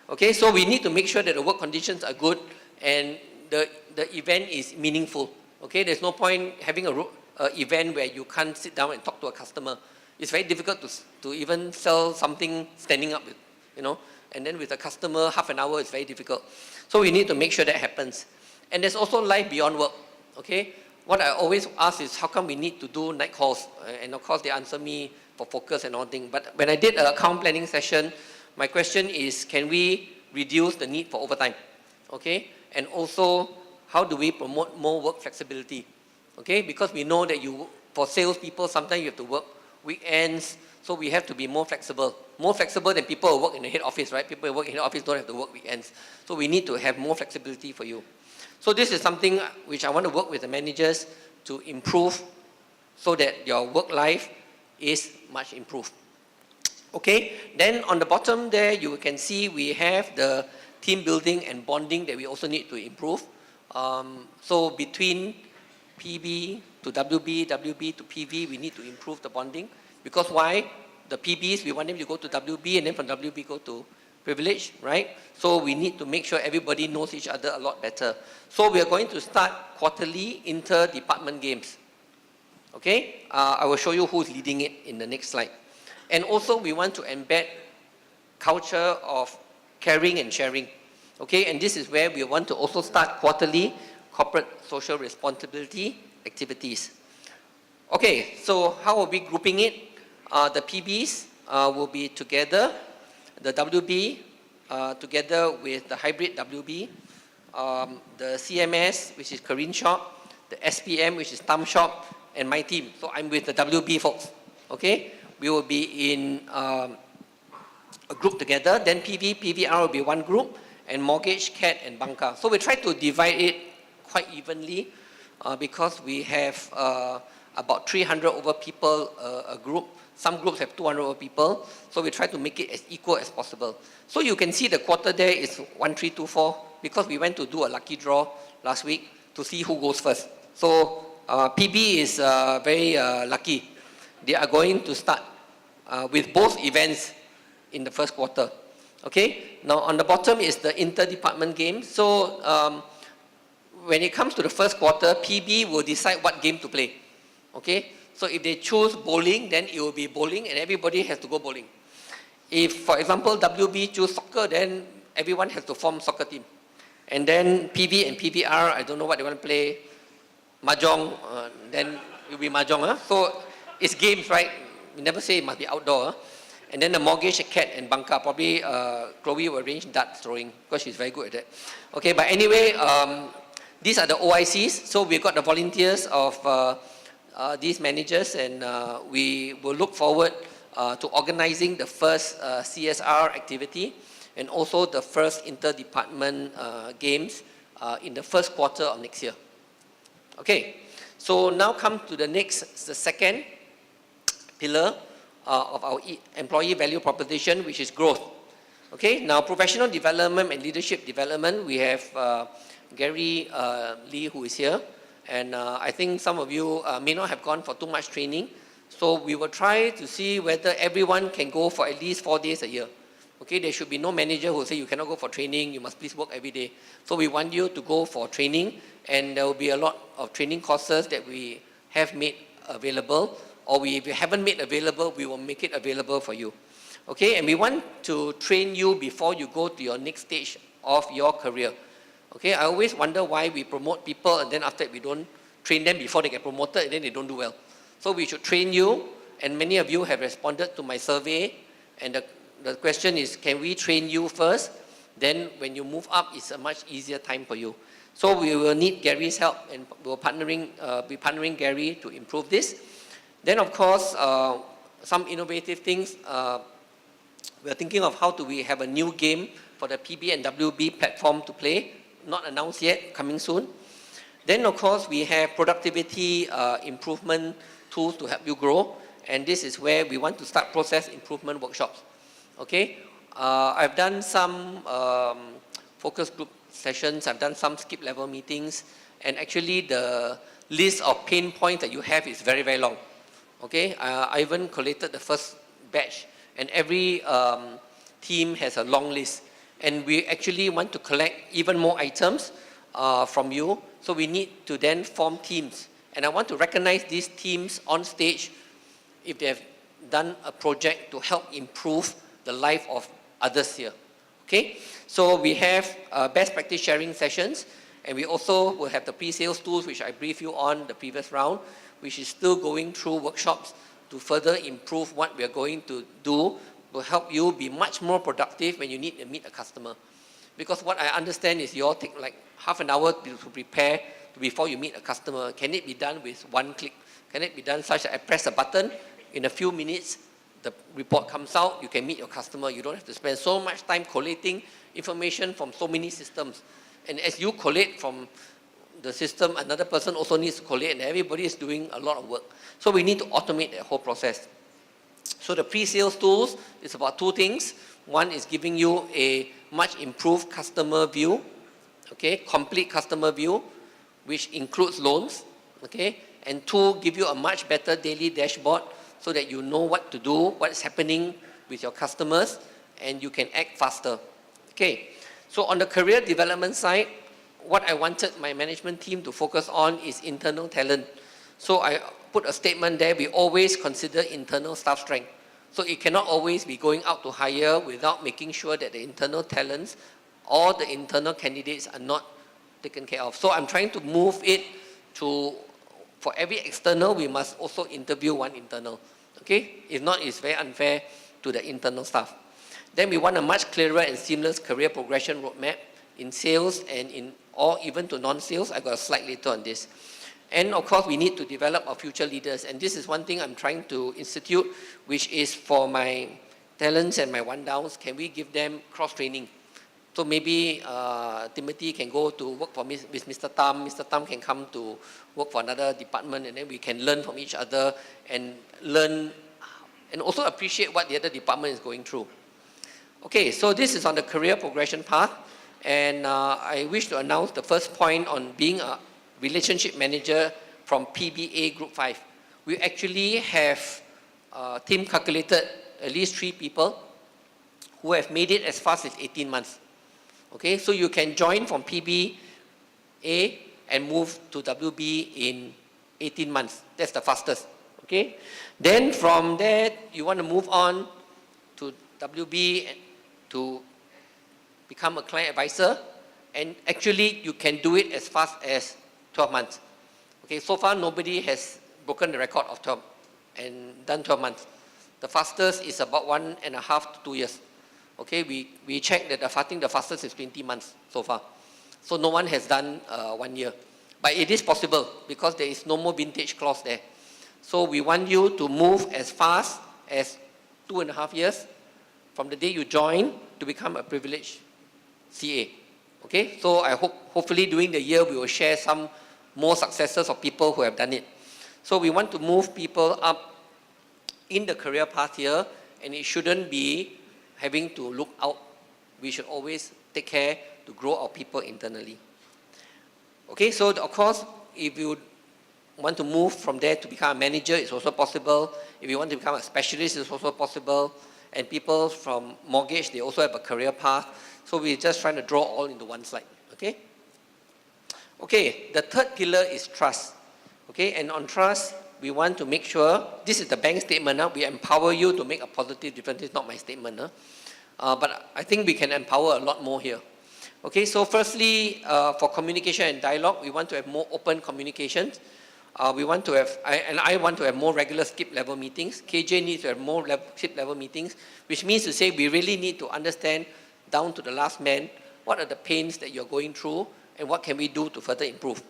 Okay, so we need to make sure that the work conditions are good and the event is meaningful. Okay, there's no point having a event where you can't sit down and talk to a customer. It's very difficult to even sell something standing up, and then with a customer, half an hour is very difficult. So we need to make sure that happens. And there's also life beyond work. Okay, what I always ask is how come we need to do night calls? And of course, they answer me for focus and all things. But when I did an account planning session, my question is, can we reduce the need for overtime? Okay, and also, how do we promote more work flexibility? Okay, because we know that for salespeople, sometimes you have to work weekends, so we have to be more flexible than people who work in the head office, right? People who work in the office don't have to work weekends. So we need to have more flexibility for you. So this is something which I want to work with the managers to improve so that your work life is much improved. Okay, then on the bottom there, you can see we have the team building and bonding that we also need to improve. So between PB to WB, WB to PV, we need to improve the bonding. Because why? The PBs, we want them to go to WB and then from WB go to privilege, right? So we need to make sure everybody knows each other a lot better. So we are going to start quarterly inter-department games. Okay? I will show you who's leading it in the next slide. And also we want to embed culture of caring and sharing. Okay? And this is where we want to also start quarterly corporate social responsibility activities. Okay, so how are we grouping it? The PBs will be together, the WB together with the hybrid WB, the CMS, which is Korean shop, the SPM, which is Thumb shop, and my team. So I'm with the WB folks. Okay, we will be in a group together. Then PV, PVR will be one group, and mortgage, CAT, and banca. So we try to divide it quite evenly because we have about 300 over people a group. Some groups have 200 over people, so we try to make it as equal as possible. So you can see the quarter there is 1324 because we went to do a lucky draw last week to see who goes first. So PB is very lucky. They are going to start with both events in the first quarter. Okay, now on the bottom is the inter-department game. So when it comes to the first quarter, PB will decide what game to play. Okay, so if they choose bowling, then it will be bowling and everybody has to go bowling. If, for example, WB choose soccer, then everyone has to form soccer team. And then PB and PVR, I don't know what they want to play, mahjong, then it will be mahjong. So it's games, right? We never say it must be outdoor. And then the mortgage, CAT, and banca, probably Chloe will arrange darts throwing because she's very good at that. Okay, but anyway, these are the OICs. So we've got the volunteers of these managers, and we will look forward to organizing the first CSR activity and also the first inter-department games in the first quarter of next year. Okay, so now come to the second pillar of our employee value proposition, which is growth. Okay, now professional development and leadership development, we have Gary Lee who is here. And I think some of you may not have gone for too much training. So we will try to see whether everyone can go for at least 4 days a year. Okay, there should be no manager who say you cannot go for training, you must please work every day. So we want you to go for training, and there will be a lot of training courses that we have made available, or if we haven't made available, we will make it available for you. Okay, and we want to train you before you go to your next stage of your career. Okay, I always wonder why we promote people and then after that we don't train them before they get promoted and then they don't do well. So we should train you, and many of you have responded to my survey, and the question is, can we train you first? Then when you move up, it's a much easier time for you. So we will need Gary's help, and we'll be partnering Gary to improve this. Then of course, some innovative things. We're thinking of how do we have a new game for the PB and WB platform to play. Not announced yet, coming soon. Then of course, we have productivity improvement tools to help you grow. And this is where we want to start process improvement workshops. Okay, I've done some focus group sessions, I've done some skip level meetings, and actually the list of pain points that you have is very, very long. Okay, I even collated the first batch, and every team has a long list. And we actually want to collect even more items from you, so we need to then form teams. And I want to recognize these teams on stage if they have done a project to help improve the life of others here. Okay, so we have best practice sharing sessions, and we also will have the pre-sales tools, which I briefed you on the previous round, which is still going through workshops to further improve what we are going to do to help you be much more productive when you need to meet a customer. Because what I understand is you all take like half an hour to prepare before you meet a customer. Can it be done with one click? Can it be done such that I press a button, in a few minutes, the report comes out, you can meet your customer. You don't have to spend so much time collating information from so many systems. And as you collate from the system, another person also needs to collate, and everybody is doing a lot of work. So we need to automate that whole process. So the pre-sales tools is about two things. One is giving you a much improved customer view, okay, complete customer view, which includes loans, okay, and two, give you a much better daily dashboard so that you know what to do, what's happening with your customers, and you can act faster. Okay, so on the career development side, what I wanted my management team to focus on is internal talent. So I put a statement there, we always consider internal staff strength. So it cannot always be going out to hire without making sure that the internal talents or the internal candidates are not taken care of. So I'm trying to move it to, for every external, we must also interview one internal. Okay? If not, it's very unfair to the internal staff. Then we want a much clearer and seamless career progression roadmap in sales and in, or even to non-sales. I got a slide later on this. And of course, we need to develop our future leaders. And this is one thing I'm trying to institute, which is for my talents and my one-downs, can we give them cross-training? So maybe Timothy can go to work with Mr. Tam. Mr. Tam can come to work for another department, and then we can learn from each other and learn and also appreciate what the other department is going through. Okay, so this is on the career progression path. And I wish to announce the first point on being a relationship manager from PBA Group 5. We actually have team calculated at least 3 people who have made it as fast as 18 months. Okay, so you can join from PBA and move to WB in 18 months. That's the fastest. Okay, then from there you want to move on to WB to become a client advisor, and actually you can do it as fast as 12 months. Okay, so far nobody has broken the record of 12 and done 12 months. The fastest is about 1.5 to 2 years. Okay, we checked that I think the fastest is 20 months so far. So no one has done 1 year. But it is possible because there is no more vintage clause there. So we want you to move as fast as 2.5 years from the day you join to become a privileged CA. Okay, so I hopefully during the year we will share some more successes of people who have done it. So we want to move people up in the career path here, and it shouldn't be having to look out. We should always take care to grow our people internally. Okay, so of course, if you want to move from there to become a manager, it's also possible. If you want to become a specialist, it's also possible. And people from mortgage, they also have a career path. So we're just trying to draw all into one slide, okay? Okay, the third pillar is trust. Okay, and on trust, we want to make sure, this is the bank statement, we empower you to make a positive difference. It's not my statement, but I think we can empower a lot more here. Okay, so firstly, for communication and dialogue, we want to have more open communications. We want to have, I want to have more regular skip level meetings. KJ needs to have more skip level meetings, which means to say we really need to understand down to the last man, what are the pains that you're going through and what can we do to further improve.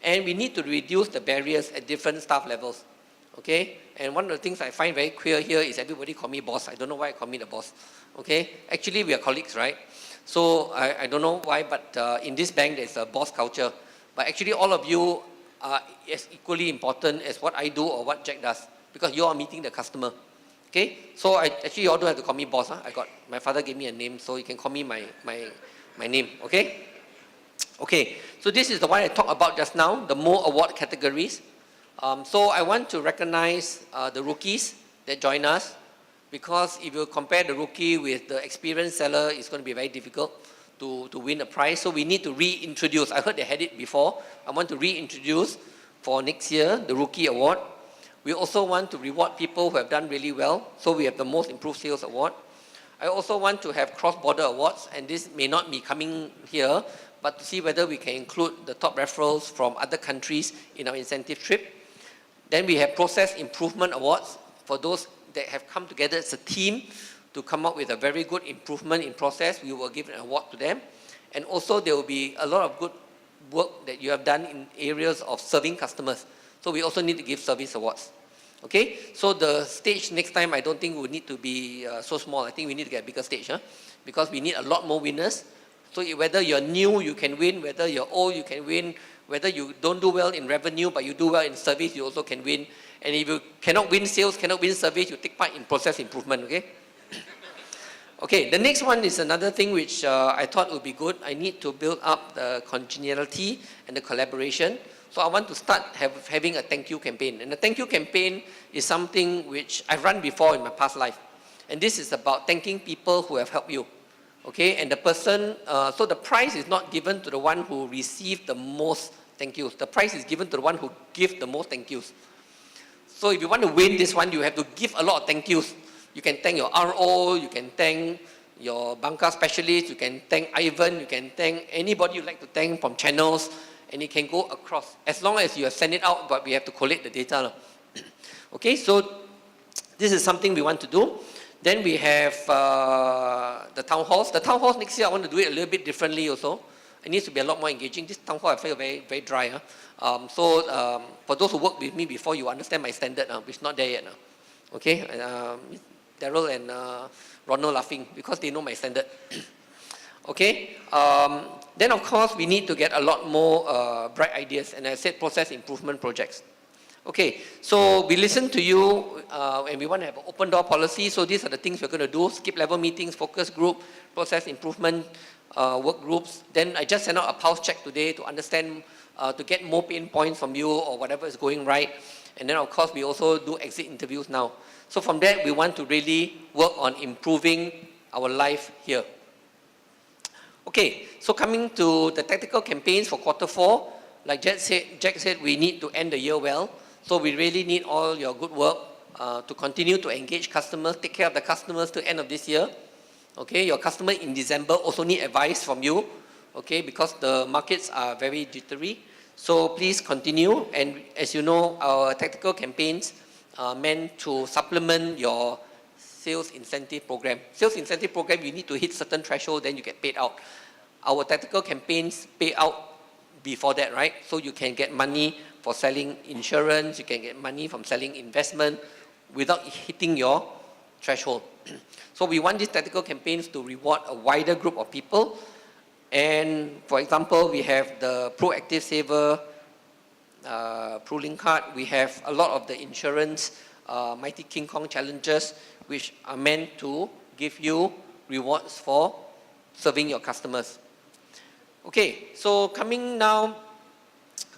And we need to reduce the barriers at different staff levels, okay? And one of the things I find very clear here is everybody call me boss. I don't know why I call me the boss, okay? Actually, we are colleagues, right? So I don't know why, but in this bank, there's a boss culture. But actually, all of you are as equally important as what I do or what Jack does, because you are meeting the customer, okay? So actually, you all don't have to call me boss. My father gave me a name, so you can call me my name, okay? Okay, so this is the one I talked about just now, the more award categories. So I want to recognize the rookies that join us, because if you compare the rookie with the experienced seller, it's going to be very difficult to win a prize. So we need to reintroduce. I heard they had it before. I want to reintroduce for next year the Rookie Award. We also want to reward people who have done really well. So we have the Most Improved Sales Award. I also want to have cross-border awards, and this may not be coming here, but to see whether we can include the top referrals from other countries in our incentive trip. Then we have process improvement awards for those that have come together as a team to come up with a very good improvement in process. We will give an award to them. And also there will be a lot of good work that you have done in areas of serving customers. So we also need to give service awards. Okay, so the stage next time I don't think will need to be so small. I think we need to get a bigger stage, because we need a lot more winners. So whether you're new, you can win. Whether you're old, you can win. Whether you don't do well in revenue, but you do well in service, you also can win. And if you cannot win sales, cannot win service, you take part in process improvement, okay? Okay, the next one is another thing which I thought would be good. I need to build up the congeniality and the collaboration. So I want to start having a thank you campaign. And the thank you campaign is something which I've run before in my past life. And this is about thanking people who have helped you. Okay, and the person, so the prize is not given to the one who received the most thank yous. The prize is given to the one who gave the most thank yous. So if you want to win this one, you have to give a lot of thank yous. You can thank your RO, you can thank your banca specialist, you can thank Ivan, you can thank anybody you like to thank from channels, and it can go across. As long as you have sent it out, but we have to collect the data. Okay, so this is something we want to do. Then we have the town halls. The town halls next year, I want to do it a little bit differently also. It needs to be a lot more engaging. This town hall, I feel very, very dry. So for those who worked with me before, you understand my standard, which is not there yet. Okay, Daryl and Ronald laughing because they know my standard. Okay, then of course we need to get a lot more bright ideas, and I said process improvement projects. Okay, so we listen to you and we want to have an open door policy. So these are the things we're going to do: skip level meetings, focus group, process improvement work groups. Then I just sent out a pulse check today to understand, to get more pain points from you or whatever is going right. And then of course we also do exit interviews now. So from that we want to really work on improving our life here. Okay, so coming to the tactical campaigns for Q4, like Jack said, we need to end the year well. So we really need all your good work to continue to engage customers, take care of the customers to the end of this year. Okay, your customer in December also need advice from you, okay, because the markets are very jittery. So please continue, and as you know, our tactical campaigns are meant to supplement your sales incentive program. Sales incentive program, you need to hit certain threshold, then you get paid out. Our tactical campaigns pay out before that, right? So you can get money for selling insurance, you can get money from selling investment without hitting your threshold. So we want these tactical campaigns to reward a wider group of people. And for example, we have the Proactive Saver, ProLink card. We have a lot of the insurance, Mighty King Kong challenges, which are meant to give you rewards for serving your customers. Okay, so coming now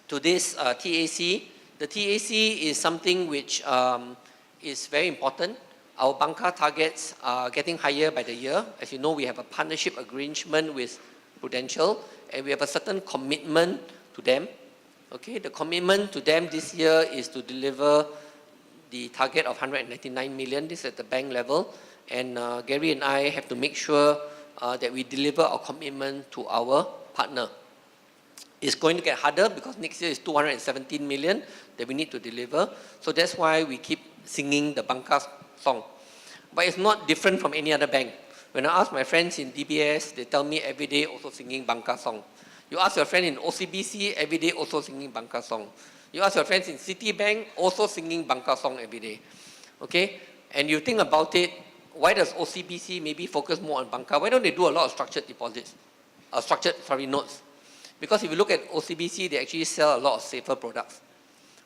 to this TAC. The TAC is something which is very important. Our banca targets are getting higher by the year. As you know, we have a partnership arrangement with Prudential, and we have a certain commitment to them. Okay, the commitment to them this year is to deliver the target of 199 million. This is at the bank level, and Gary and I have to make sure that we deliver our commitment to our partner. It's going to get harder because next year is 217 million that we need to deliver. So that's why we keep singing the banca song. But it's not different from any other bank. When I ask my friends in DBS, they tell me every day also singing banca song. You ask your friend in OCBC, every day also singing banca song. You ask your friends in Citibank, also singing banca song every day. Okay? And you think about it, why does OCBC maybe focus more on banca? Why don't they do a lot of structured deposits? Notes. Because if you look at OCBC, they actually sell a lot of safer products.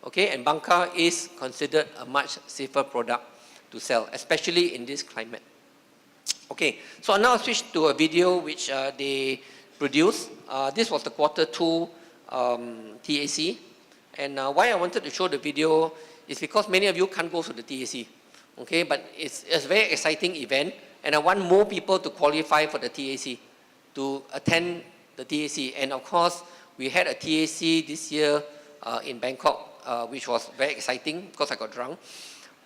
Okay, and banca is considered a much safer product to sell, especially in this climate. Okay, so now I'll switch to a video which they produced. This was the Q2 TAC. And why I wanted to show the video is because many of you can't go to the TAC. Okay, but it's a very exciting event, and I want more people to qualify for the TAC, to attend the TAC. And of course, we had a TAC this year in Bangkok, which was very exciting because I got drunk.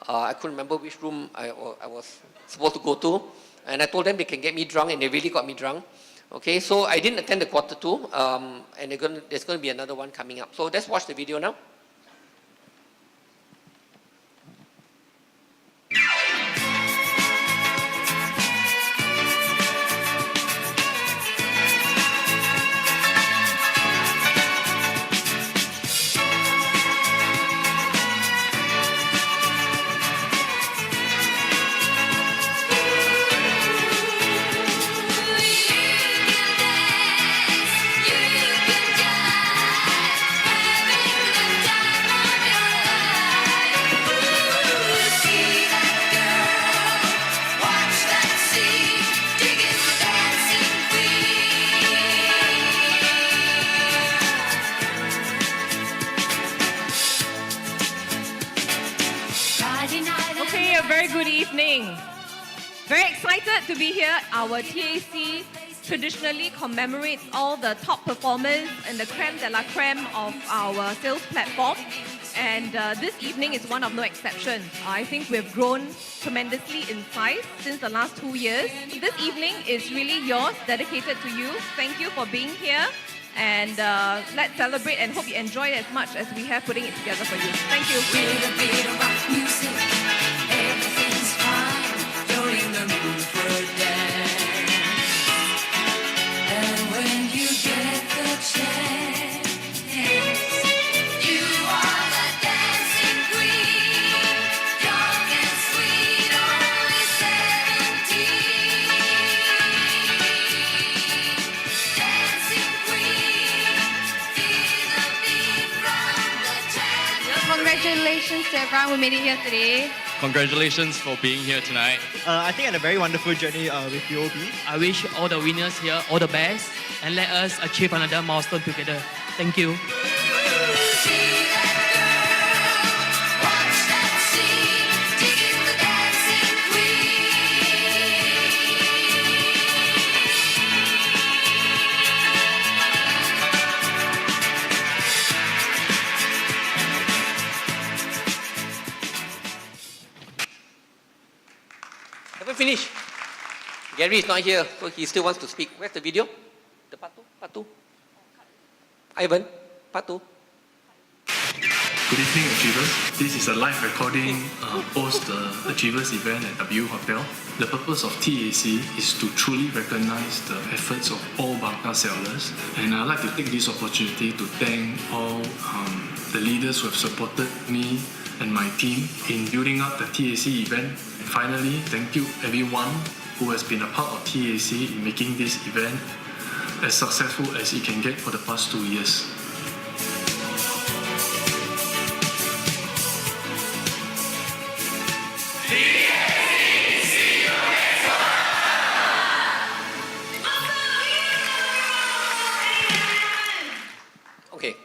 I couldn't remember which room I was supposed to go to, and I told them they can get me drunk, and they really got me drunk. Okay, so I didn't attend the Q2, and there's going to be another one coming up. So let's watch the video now. Okay, a very good evening. Very excited to be here. Our TAC traditionally commemorates all the top performers and the creme de la creme of our sales platform. And this evening is one of no exception. I think we've grown tremendously in size since the last 2 years. This evening is really yours, dedicated to you. Thank you for being here. And let's celebrate and hope you enjoy it as much as we have putting it together for you. Thank you. With a bit of rock music, everything's fine. You're in the mood for a dance. And when you get the chance, you are the dancing queen. Young and sweet, only 17. Dancing queen, feel the beat from the chant. Congratulations to everyone who made it here today. Congratulations for being here tonight. I think I had a very wonderful journey with UOB. I wish all the winners here all the best and let us achieve another milestone together. Thank you. See that girl, watch that scene, digging the dancing Haven't finished. Gary is not here, so he still wants to speak. Where's the video? The part two. Ivan, part 2. Good evening, Achievers. This is a live recording post the Achievers event at W Hotel. The purpose of TAC is to truly recognize the efforts of all banca sellers, and I'd like to take this opportunity to thank all the leaders who have supported me and my team in building up the TAC event. And finally, thank you everyone who has been a part of TAC in making this event as successful as it can get for the past 2 years. Okay.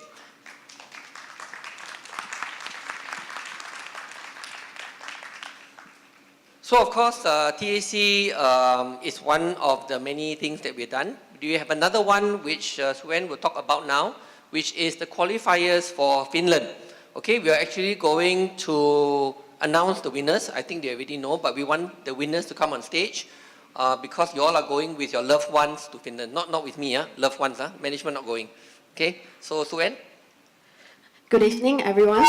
So of course, TAC is one of the many things that we've done. We have another one which Suen will talk about now, which is the qualifiers for Finland. Okay, we are actually going to announce the winners. I think they already know, but we want the winners to come on stage because you all are going with your loved ones to Finland. Not with me, loved ones, management not going. Okay, so Suen. Good evening, everyone.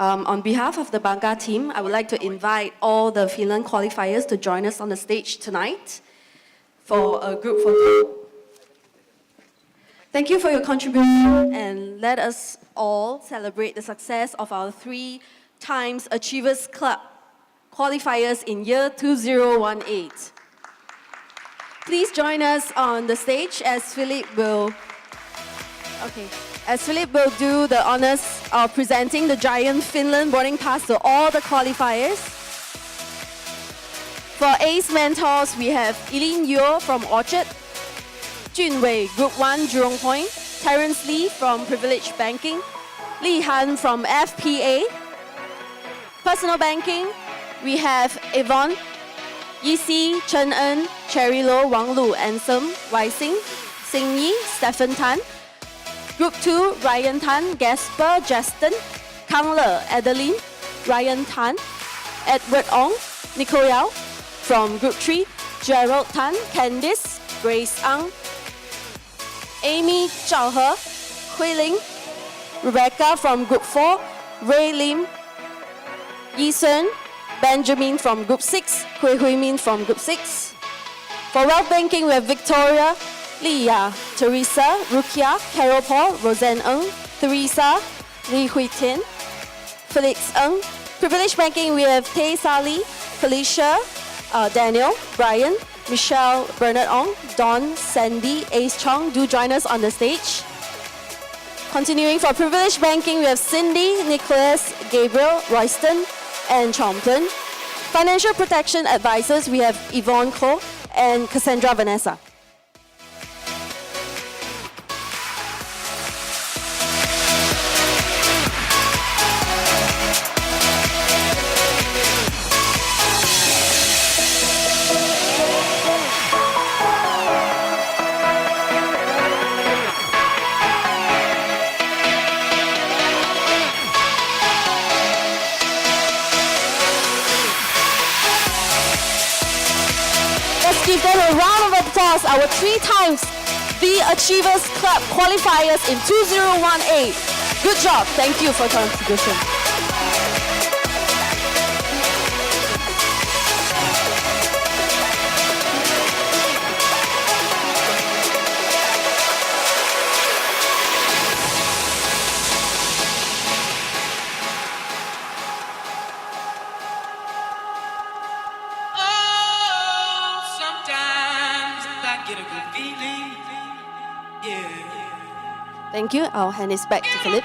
On behalf of the Bangka team, I would like to invite all the Finland qualifiers to join us on the stage tonight for a group photo. Thank you for your contribution, and let us all celebrate the success of our 3 times Achievers Club qualifiers in year 2018. Please join us on the stage as Philip will do the honors of presenting the Giant Finland boarding pass to all the qualifiers. For ACE mentors, we have Eileen Yeo from Orchard, Jun Wei, Group 1, Jurong Point, Terence Lee from Privilege Banking, Lee Han from FPA. Personal Banking, we have Yvonne, Yi Chen En, Cherry Lo, Wang Lu, Ansem, Wai Sing, Sing Yi, Stephen Tan. Group 2, Ryan Tan, Gasper, Justin, Kang Le, Adeline, Ryan Tan, Edward Ong, Nicole Yao. From Group 3, Gerald Tan, Candice, Grace Ang, Amy Zhao He, Hui Ling, Rebecca from Group 4, Ray Lim, Yi Sun, Benjamin from Group 6, Hui Hui Min from Group 6. For Wealth Banking, we have Victoria, Leah, Teresa, Rukia, Carol Paul, Roseanne Ng, Teresa, Li Hui Tian, Felix Ng. Privilege Banking, we have Tay Sali, Felicia, Daniel, Brian, Michelle, Bernard Ong, Don, Sandy, Ace Chong. Do join us on the stage. Continuing for Privilege Banking, we have Cindy, Nicholas, Gabriel, Royston, and Chomplin. Financial Protection Advisors, we have Yvonne Ko and Cassandra Vanessa. Give them a round of applause, our 3 times the Achievers Club qualifiers in 2018. Good job. Thank you for your contribution. Thank you. I'll hand this back to Philip.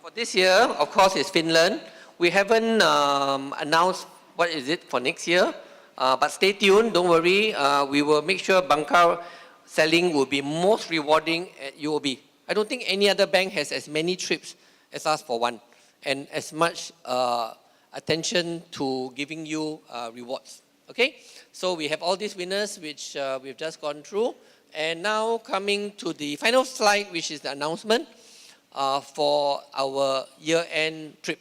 For this year, of course, it's Finland. We haven't announced what is it for next year, but stay tuned. Don't worry. We will make sure Bangka selling will be most rewarding at UOB. I don't think any other bank has as many trips as us for one, and as much attention to giving you rewards. Okay, so we have all these winners which we've just gone through. And now coming to the final slide, which is the announcement for our year-end trip.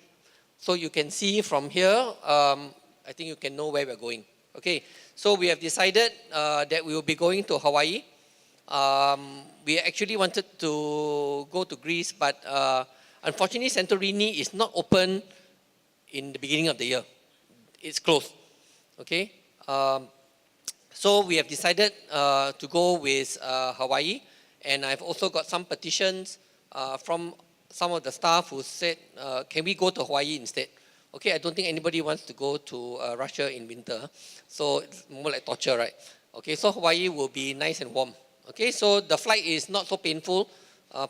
So you can see from here, I think you can know where we're going. Okay, so we have decided that we will be going to Hawaii. We actually wanted to go to Greece, but unfortunately Santorini is not open in the beginning of the year. It's closed. Okay. So we have decided to go with Hawaii, and I've also got some petitions from some of the staff who said, can we go to Hawaii instead? Okay, I don't think anybody wants to go to Russia in winter, so it's more like torture, right? Okay, so Hawaii will be nice and warm. Okay, so the flight is not so painful.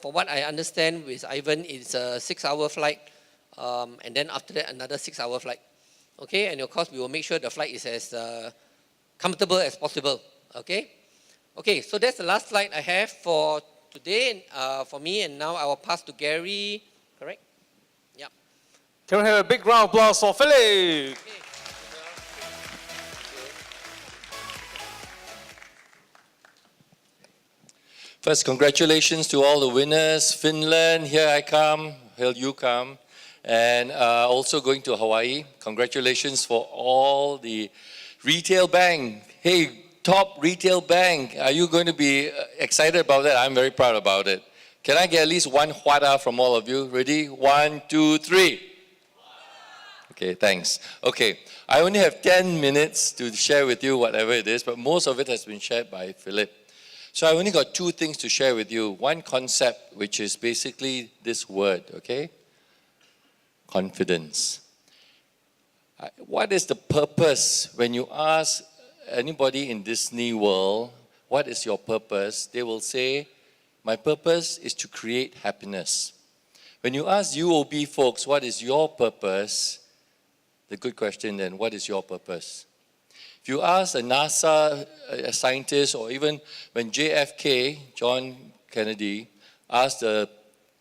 From what I understand with Ivan, it's a 6-hour flight, and then after that another 6-hour flight. Okay, and of course we will make sure the flight is as comfortable as possible. Okay, okay. So that's the last slide I have for today for me, and now I will pass to Gary. Correct? Yeah. Can we have a big round of applause for Philip? First, congratulations to all the winners. Finland, here I come, here you come. And also going to Hawaii. Congratulations for all the retail bank. Hey, top retail bank. Are you going to be excited about that? I'm very proud about it. Can I get at least one huada from all of you? Ready? 1, 2, 3. Okay, thanks. Okay, I only have 10 minutes to share with you whatever it is, but most of it has been shared by Philip. So I only got 2 things to share with you. One concept, which is basically this word, okay? Confidence. What is the purpose? When you ask anybody in Disney World, what is your purpose? They will say, my purpose is to create happiness. When you ask UOB folks, what is your purpose? The good question then, what is your purpose? If you ask a NASA scientist, or even when JFK, John Kennedy, asked the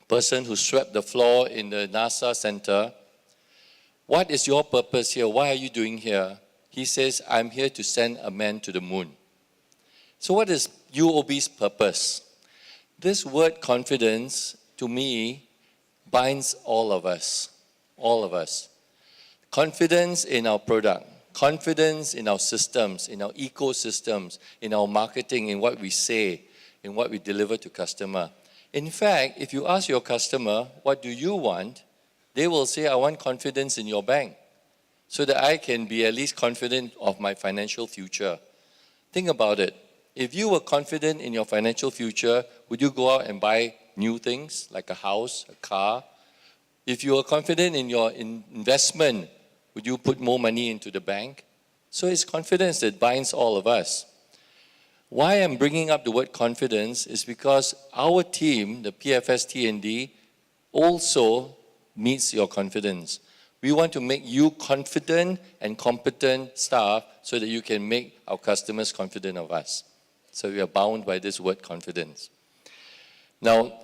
person who swept the floor in the NASA center, what is your purpose here? Why are you doing here? He says, I'm here to send a man to the moon. So what is UOB's purpose? This word confidence, to me, binds all of us. All of us. Confidence in our product. Confidence in our systems, in our ecosystems, in our marketing, in what we say, in what we deliver to customer. In fact, if you ask your customer, what do you want? They will say, I want confidence in your bank so that I can be at least confident of my financial future. Think about it. If you were confident in your financial future, would you go out and buy new things like a house, a car? If you were confident in your investment, would you put more money into the bank? So it's confidence that binds all of us. Why I'm bringing up the word confidence is because our team, the PFS T&D, also meets your confidence. We want to make you confident and competent staff so that you can make our customers confident of us. So we are bound by this word confidence. Now,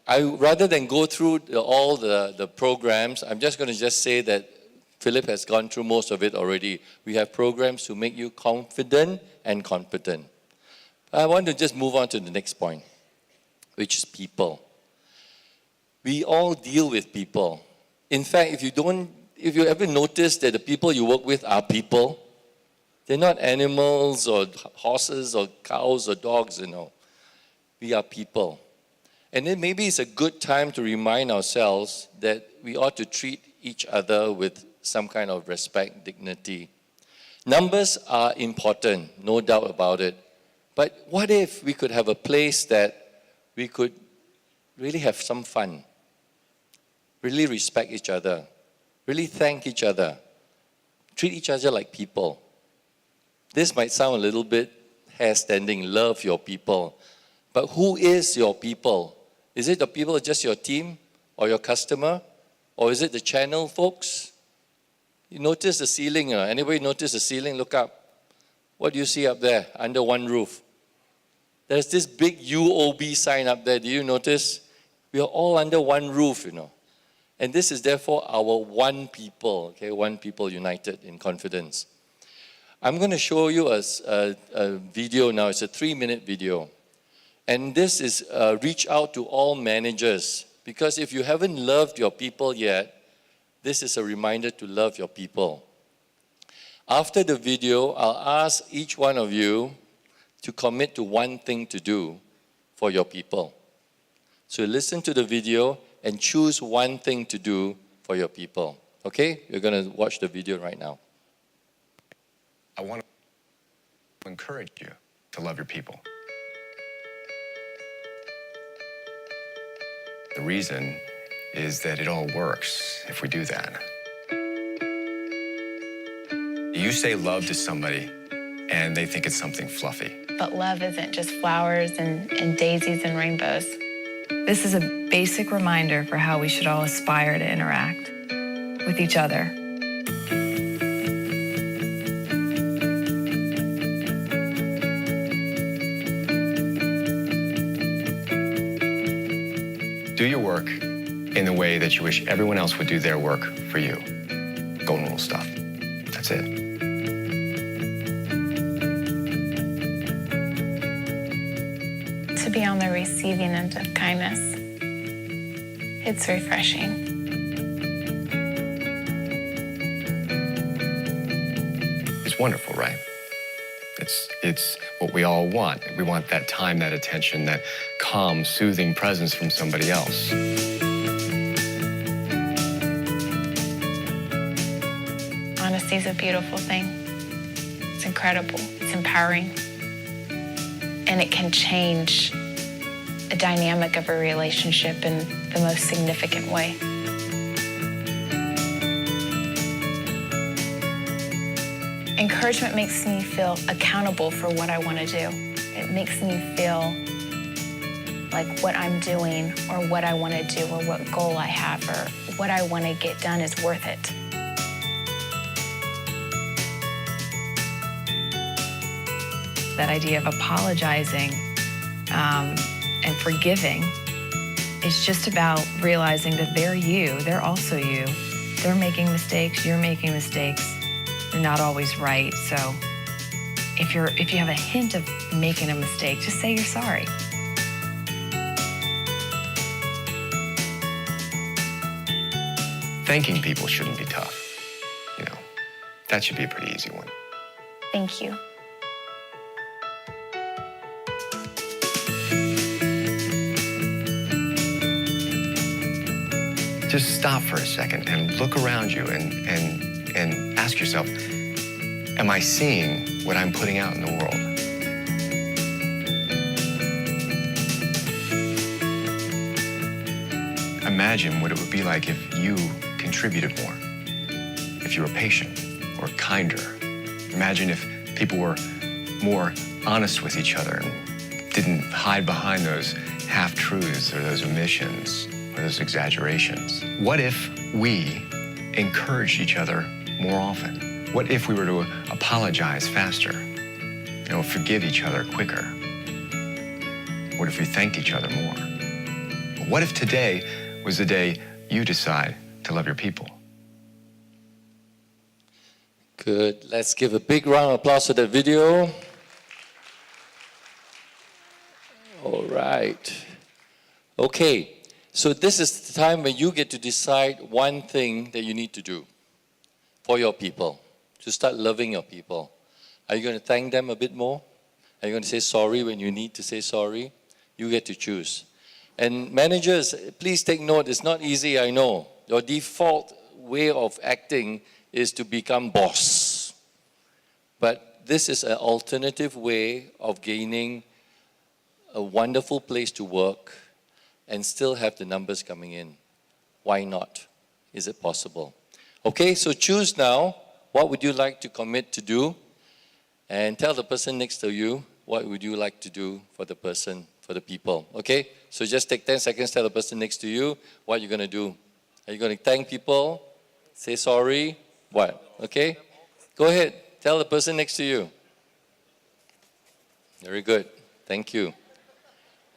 rather than go through all the programs, I'm just going to just say that Philip has gone through most of it already. We have programs to make you confident and competent. I want to just move on to the next point, which is people. We all deal with people. In fact, if you ever notice that the people you work with are people, they're not animals or horses or cows or dogs, We are people. And then maybe it's a good time to remind ourselves that we ought to treat each other with some kind of respect, dignity. Numbers are important, no doubt about it. But what if we could have a place that we could really have some fun, really respect each other, really thank each other, treat each other like people? This might sound a little bit hair-standing, love your people. But who is your people? Is it the people just your team or your customer? Or is it the channel folks? You notice the ceiling. Anybody notice the ceiling? Look up. What do you see up there under one roof? There's this big UOB sign up there. Do you notice? We are all under one roof, And this is therefore our one people, okay? One people united in confidence. I'm going to show you a video now. It's a 3-minute video. And this is reach out to all managers. Because if you haven't loved your people yet, this is a reminder to love your people. After the video, I'll ask each one of you to commit to one thing to do for your people. So listen to the video and choose one thing to do for your people. Okay? You're going to watch the video right now. I want to encourage you to love your people. The reason is that it all works if we do that. You say love to somebody and they think it's something fluffy. But love isn't just flowers and daisies and rainbows. This is a basic reminder for how we should all aspire to interact with each other. Do your work in the way that you wish everyone else would do their work for you. Golden rule stuff. That's it. To be on the receiving end of kindness, it's refreshing. It's wonderful, right? It's what we all want. We want that time, that attention, that calm, soothing presence from somebody else. Honesty is a beautiful thing. It's incredible. It's empowering. And it can change the dynamic of a relationship in the most significant way. Encouragement makes me feel accountable for what I want to do. It makes me feel like what I'm doing or what I want to do or what goal I have or what I want to get done is worth it. That idea of apologizing and forgiving is just about realizing that they're you, they're also you. They're making mistakes, you're making mistakes. They're not always right. So if you have a hint of making a mistake, just say you're sorry. Thanking people shouldn't be tough. You know, that should be a pretty easy one. Thank you. Just stop for a second and look around you and ask yourself, am I seeing what I'm putting out in the world? Imagine what it would be like if you contributed more, if you were patient or kinder. Imagine if people were more honest with each other and didn't hide behind those half-truths or those omissions or those exaggerations. What if we encouraged each other more often? What if we were to apologize faster? You know, forgive each other quicker? What if we thanked each other more? What if today was the day you decide to love your people? Good. Let's give a big round of applause to that video. All right. Okay. So this is the time when you get to decide one thing that you need to do for your people, to start loving your people. Are you going to thank them a bit more? Are you going to say sorry when you need to say sorry? You get to choose. And managers, please take note, it's not easy, I know. Your default way of acting is to become boss. But this is an alternative way of gaining a wonderful place to work and still have the numbers coming in. Why not? Is it possible? Okay, so choose now. What would you like to commit to do? And tell the person next to you, what would you like to do for the person, for the people? Okay, so just take 10 seconds, tell the person next to you what you're going to do. Are you going to thank people? Say sorry? What? Okay, go ahead. Tell the person next to you. Very good. Thank you.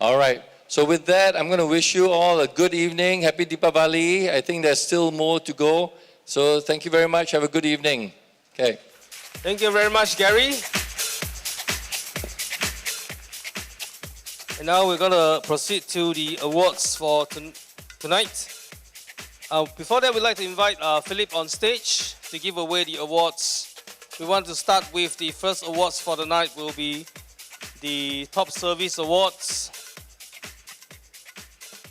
All right. So with that, I'm going to wish you all a good evening. Happy Deepavali. I think there's still more to go. So thank you very much. Have a good evening. Okay. Thank you very much, Gary. And now we're going to proceed to the awards for tonight. Before that, we'd like to invite Philip on stage to give away the awards. We want to start with the first awards for the night will be the Top Service Awards.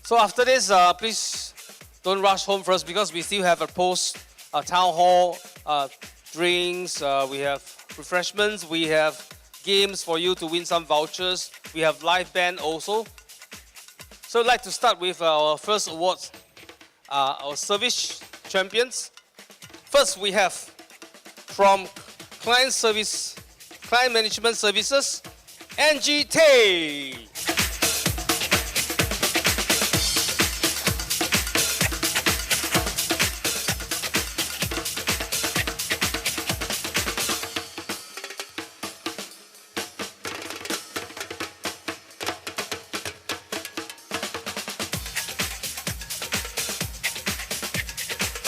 So after this, please don't rush home first because we still have a post-town hall, drinks, we have refreshments, we have games for you to win some vouchers. We have live band also. So I'd like to start with our first awards, our service champions. First we have from Client Management Services, Angie Tay.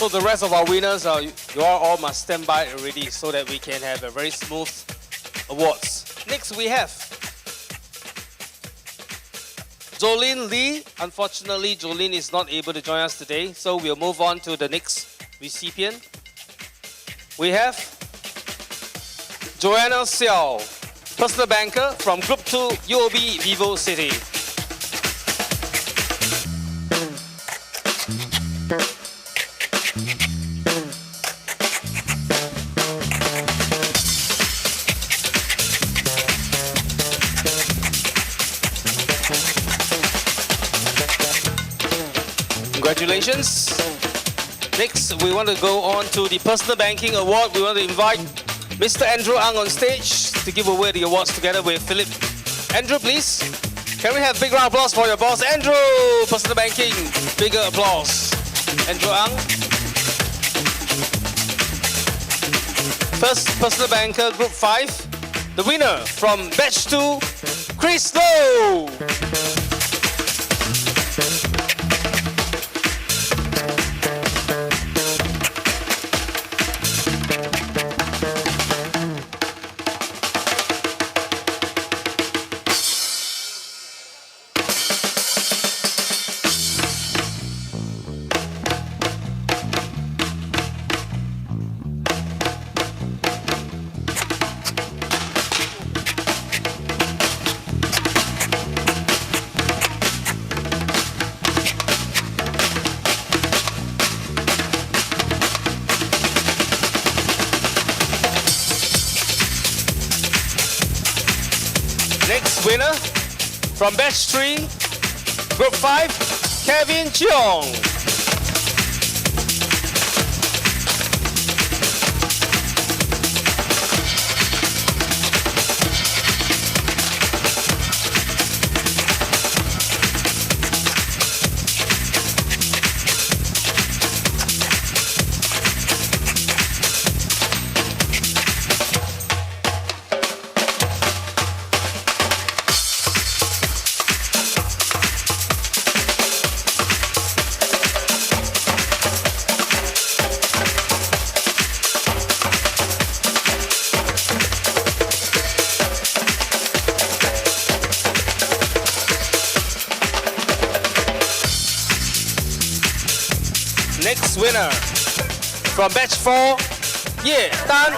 So the rest of our winners, you all must stand by already so that we can have a very smooth awards. Next we have Jolene Lee. Unfortunately, Jolene is not able to join us today, so we'll move on to the next recipient. We have Joanna Xiao, personal banker from Group 2 UOB Vivo City. Congratulations. Next, we want to go on to the Personal Banking Award. We want to invite Mr. Andrew Ang on stage to give away the awards together with Philip. Andrew, please. Can we have a big round of applause for your boss, Andrew? Personal Banking, bigger applause. Andrew Ang. First Personal Banker, Group 5. The winner from Batch 2, Chris Lowe. Next winner from Batch 3, Group 5, Kevin Cheong. Next winner from Batch 4, Ye Tan.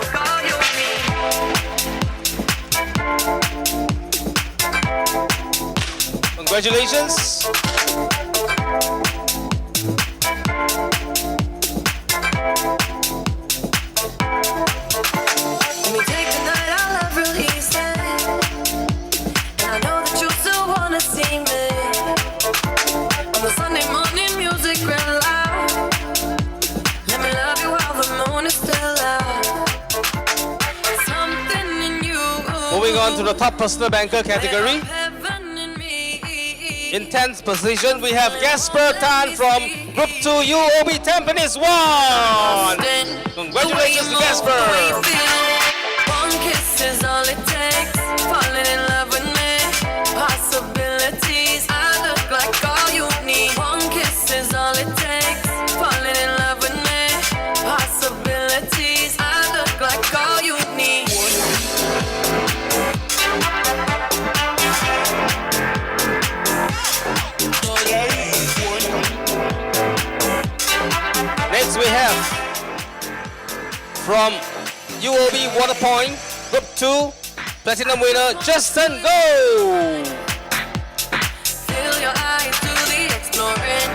Congratulations. Moving on to the top personal banker category. In 10th position, we have Gasper Tan from Group 2 UOB Tampines 1. Congratulations to Gasper. One kiss is all it takes. Falling in love with me. Possibilities. I look like all you need. One kiss is all it takes. Falling in love with me. Possibilities. I look like all you need. Next we have from UOB Waterpoint, Group 2, Platinum winner Justin Go. Fill your eyes to the exploring.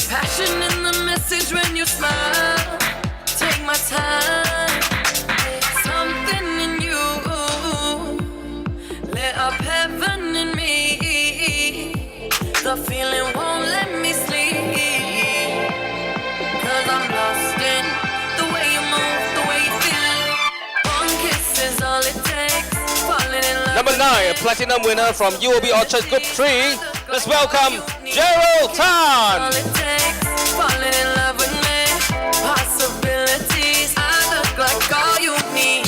Passion in the message when you smile. Take my time. Something in you lit up heaven in me. The feeling won't let me sleep. Cause I'm lost in the way you move, the way you feel. One kiss is all it takes. Falling in love. Number 9, a Platinum winner from UOB Orchard Group 3. Let's welcome Gerald Tan. All it takes. Falling in love with me. Possibilities. I look like all you need.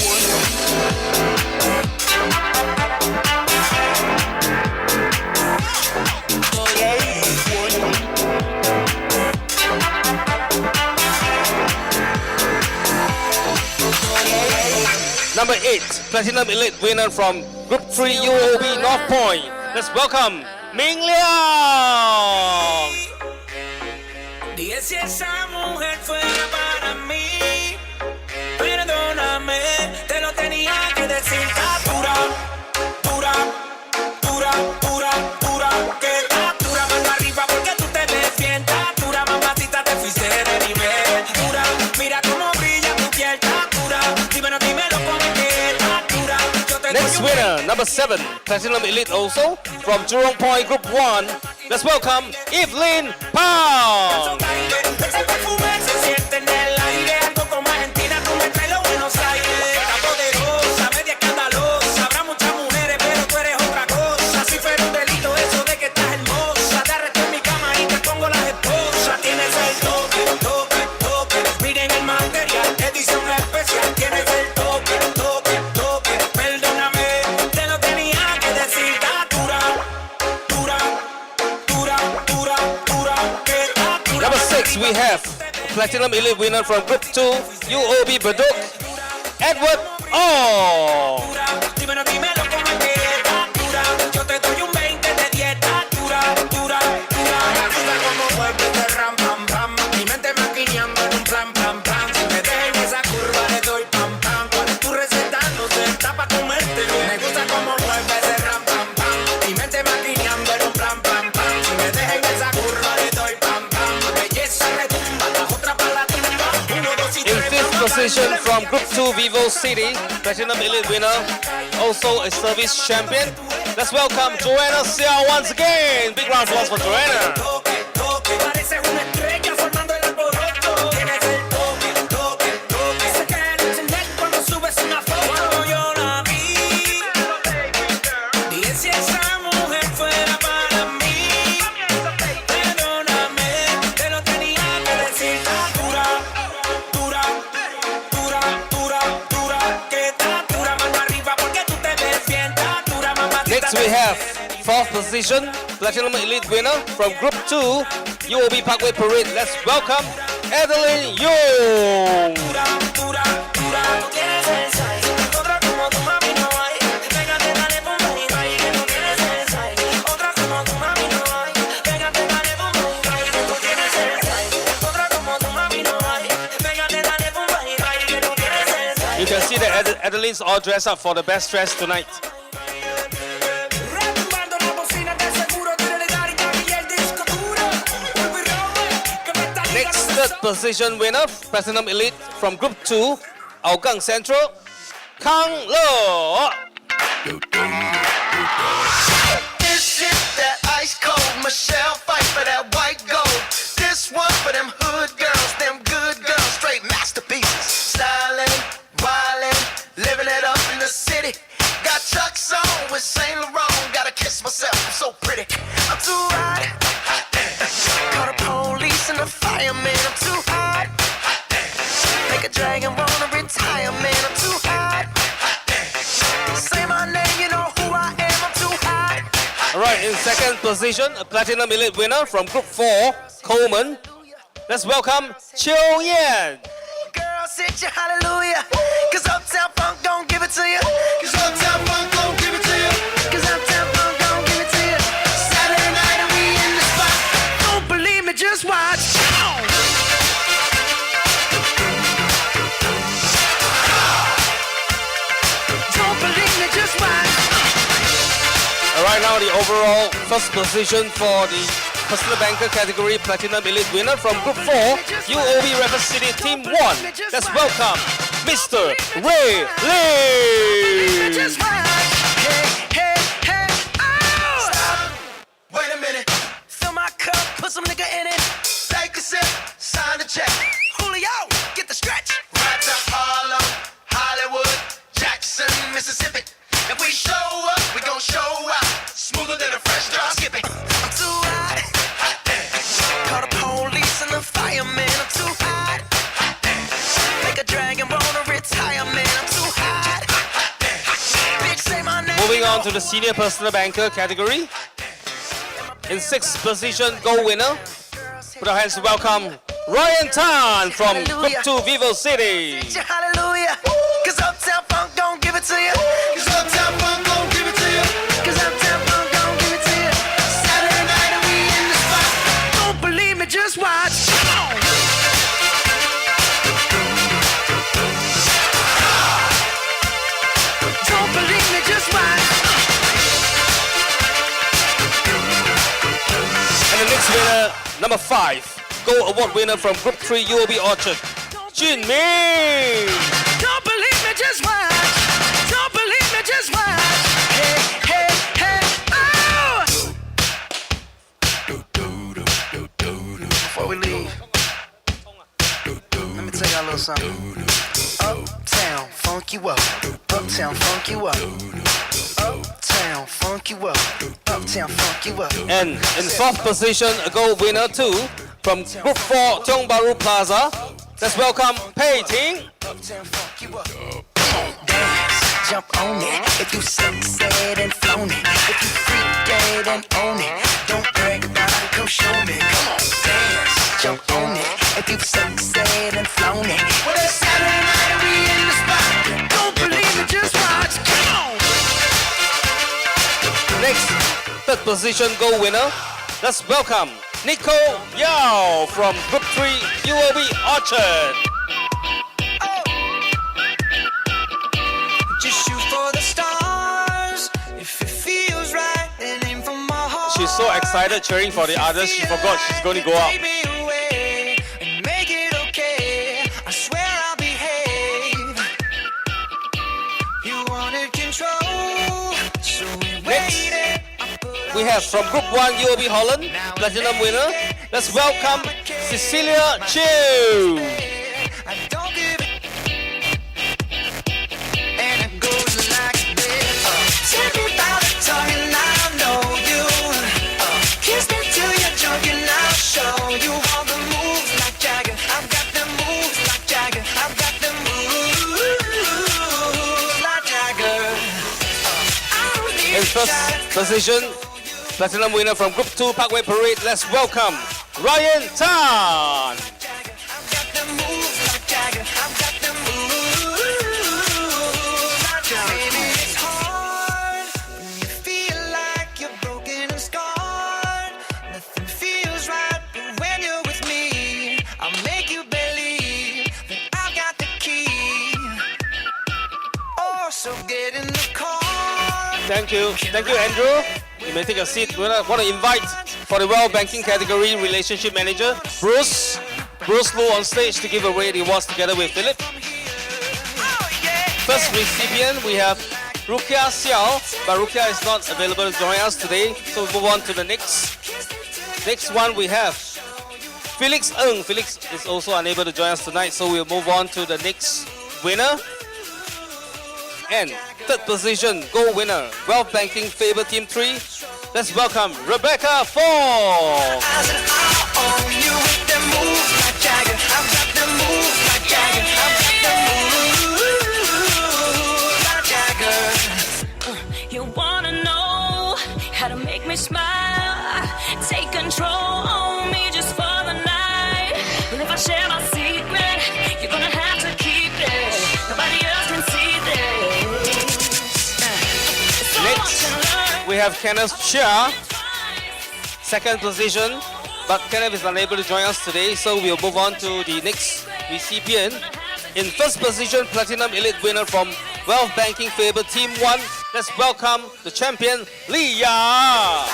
Number 8, Platinum Elite winner from Group 3 UOB North Point. Let's welcome Ming Liang. Dije si esa mujer fuera para mí, perdóname, te lo tenía que decir. Está dura, dura, dura, dura, dura, que está dura, mano arriba porque tú te ves bien. Está dura, mamacita, te fuiste de nivel. Dura, mira cómo brilla tu piel. Está dura, dímelo, dímelo, ¿cómo es que está dura? Yo te Next doy un winner, number 7, Platinum Elite also from Jurong Point Group 1. Let's welcome Evelyn Pang. Ese perfume se siente en el aire. Algo como Argentina, tú me traes los Buenos Aires. Está poderosa, media escandalosa. Habrá muchas mujeres, pero tú eres otra cosa. Si fuera un delito eso de que estás hermosa, te arresto en mi cama y te pongo las esposas. Tienes el toque, toque, toque. Miren el material, edición especial. Tienes el toque, toque, toque. Perdóname, te lo tenía que decir. Está dura, dura, dura, dura, dura. Que está dura. Number 6, we have Platinum Elite winner from Group 2 UOB Bedok, Edward Oh. Dímelo, dímelo, ¿cómo es que está dura? Yo te doy un 20 de dieta. Dura, dura, dura. Dura como vuelve de ram, pam, pam. Mi mente maquineando en un plan, plan, plan. Si me dejan esa curva le doy pam, pam. ¿Cuál es tu receta? No sé, está pa' comerte. Me gusta como vuelve de ram, pam, pam. Mi mente maquineando en un plan, plan, plan. Si me dejan esa curva le doy pam, pam. Belleza retumba, la otra pa' la tumba. 1, 2 y 3. In 5th position from Group 2 Vivo City, Platinum Elite winner, also a service champion. Let's welcome Joanna Xiao once again. Big round of applause for Joanna. Pareces una estrella formando el alboroto. Tienes el toque, toque, toque. Se cae el internet cuando subes una foto. Cuando yo la vi, dije si esa mujer fuera para mí. Perdóname, te lo tenía que decir. Está dura, dura, dura, dura, dura. Que está dura, mano arriba porque tú te ves bien. Está dura, mamacita. Next we have 4th position, Platinum Elite winner from Group 2 UOB Parkway Parade. Let's welcome Adeline Young. Dura, dura, dura, tú tienes el size. Otra como tu mami no hay. Pégate, dale, bomba y ray, que tú tienes el size. Otra como tu mami no hay. Pégate, dale, bomba y ray, que tú tienes el size. Otra como tu mami no hay. Pégate, dale, bomba y ray, que tú tienes el size. You can see that Adeline's all dressed up for the best dress tonight. Retumbando la bocina de seguro, tiene dar y Gaby el disco duro. Vuelvo y rompe, que me está Next 3rd position winner, Platinum Elite from Group 2, Aogang Central, Kang Lo. This is that ice cold Michelle fight for that white gold. This one for them hood girls, them good girls, straight masterpieces. Styling, wildin', living it up in the city. Got Chuck's on with Saint Laurent. Gotta kiss myself, I'm so pretty. I'm too hot. Call the police and the fireman. I'm too hot. Make a dragon wanna retire, man. I'm too hot. Say my name, you know who I am. I'm too hot. Alright, in 2nd position, a Platinum Elite winner from Group 4, Coleman. Let's welcome Chiu Yan. Girl, sit your hallelujah. Cause Uptown Funk don't give it to you. Cause Uptown Funk don't give it to you. Cause Uptown Funk don't give it to you. Saturday night and we in the spot. Don't believe me, just watch. Don't believe me, just watch. Alright, now the overall 1st position for the Personal Banker category Platinum Elite winner from Group 4, UOB Rapids City Team 1. Let's welcome Mr. Ray Lee. Just watch. Hey, hey, hey, oh! Stop. Wait a minute. Fill my cup, put some nigga in it. Take a sip, sign the check. Julio, get the stretch. Right to Harlem, Hollywood, Jackson, Mississippi. If we show up, we gon' show out. Smoother than a fresh drop. Skip it. I'm too hot. Hot damn. Call the police and the fireman. I'm too hot. Hot damn. Make a dragon wanna retire, man. I'm too hot. Hot damn. Bitch, say my name. Moving on to the Senior Personal Banker category. In 6th position, gold winner. Put our hands to welcome Ryan Tan from Group 2 Vivo City. Hallelujah. Cause Uptown Funk don't Number 5, Gold Award winner from Group 3 UOB Orchard, Jin Ming. Don't believe me, just watch. Don't believe me, just watch. Hey, hey, hey, oh! Before we leave, let me tell y'all a little something. Uptown, funk you up. Uptown, funk you up. Uptown, funk you up. Uptown, funk you up. And in 4th position, a gold winner too from Group 4 Tiong Bahru Plaza. Let's welcome Pei Ting. Uptown, funk you up. Dance, jump on it. If you sunset and flown it. If you freak dead and own it. Don't brag about it, come show me. Come on, dance, jump on it. If you sunset and flown it. Well, it's Saturday night and we in the spot. Don't believe it, just watch. Come on. Next, 3rd position gold winner. Let's welcome Nico Yao from Group 3 UOB Orchard. Just shoot for the stars. If it feels right, then aim for my heart. She's so excited cheering for the others, she forgot she's going to go up. And make it okay. I swear I'll behave. You wanted control, so we waited. We have from Group 1 UOB Holland, Platinum winner. Let's welcome Cecilia Chiu. I don't give it. And it goes like this. Tell me about it, talking, I know you. Kiss me till you're drunk and I'll show you all the moves like Jagger. I've got the moves like Jagger. I've got the moves like Jagger. I don't need In 1st position, Platinum winner from Group 2 Parkway Parade. Let's welcome Ryan Tan. I've got the moves like Jagger. I've got the moves like Jagger. Baby, it's hard when you feel like you're broken and scarred. Nothing feels right, but when you're with me, I'll make you believe that I've got the key. Oh, so get in the car. Thank you, Andrew. You may take a seat. We want to invite for the Wealth Banking category Relationship Manager, Bruce Lu on stage to give away the awards together with Philip. First recipient, we have Rukia Xiao, but Rukia is not available to join us today, so we move on to the next. Next one we have Felix Ng. Felix is also unable to join us tonight, so we'll move on to the next winner. And 3rd position, gold winner, Wealth Banking Faber Team 3. Let's welcome Rebecca Fong. You wanna know how to make me smile? Take control on me just for the night. And if I share my secret, you're gonna have to keep it. Nobody else can see this. Next, we have Kenneth Chia, 2nd position, but Kenneth is unable to join us today, so we'll move on to the next recipient. In 1st position, Platinum Elite winner from Wealth Banking Faber Team 1. Let's welcome the champion, Li Ya.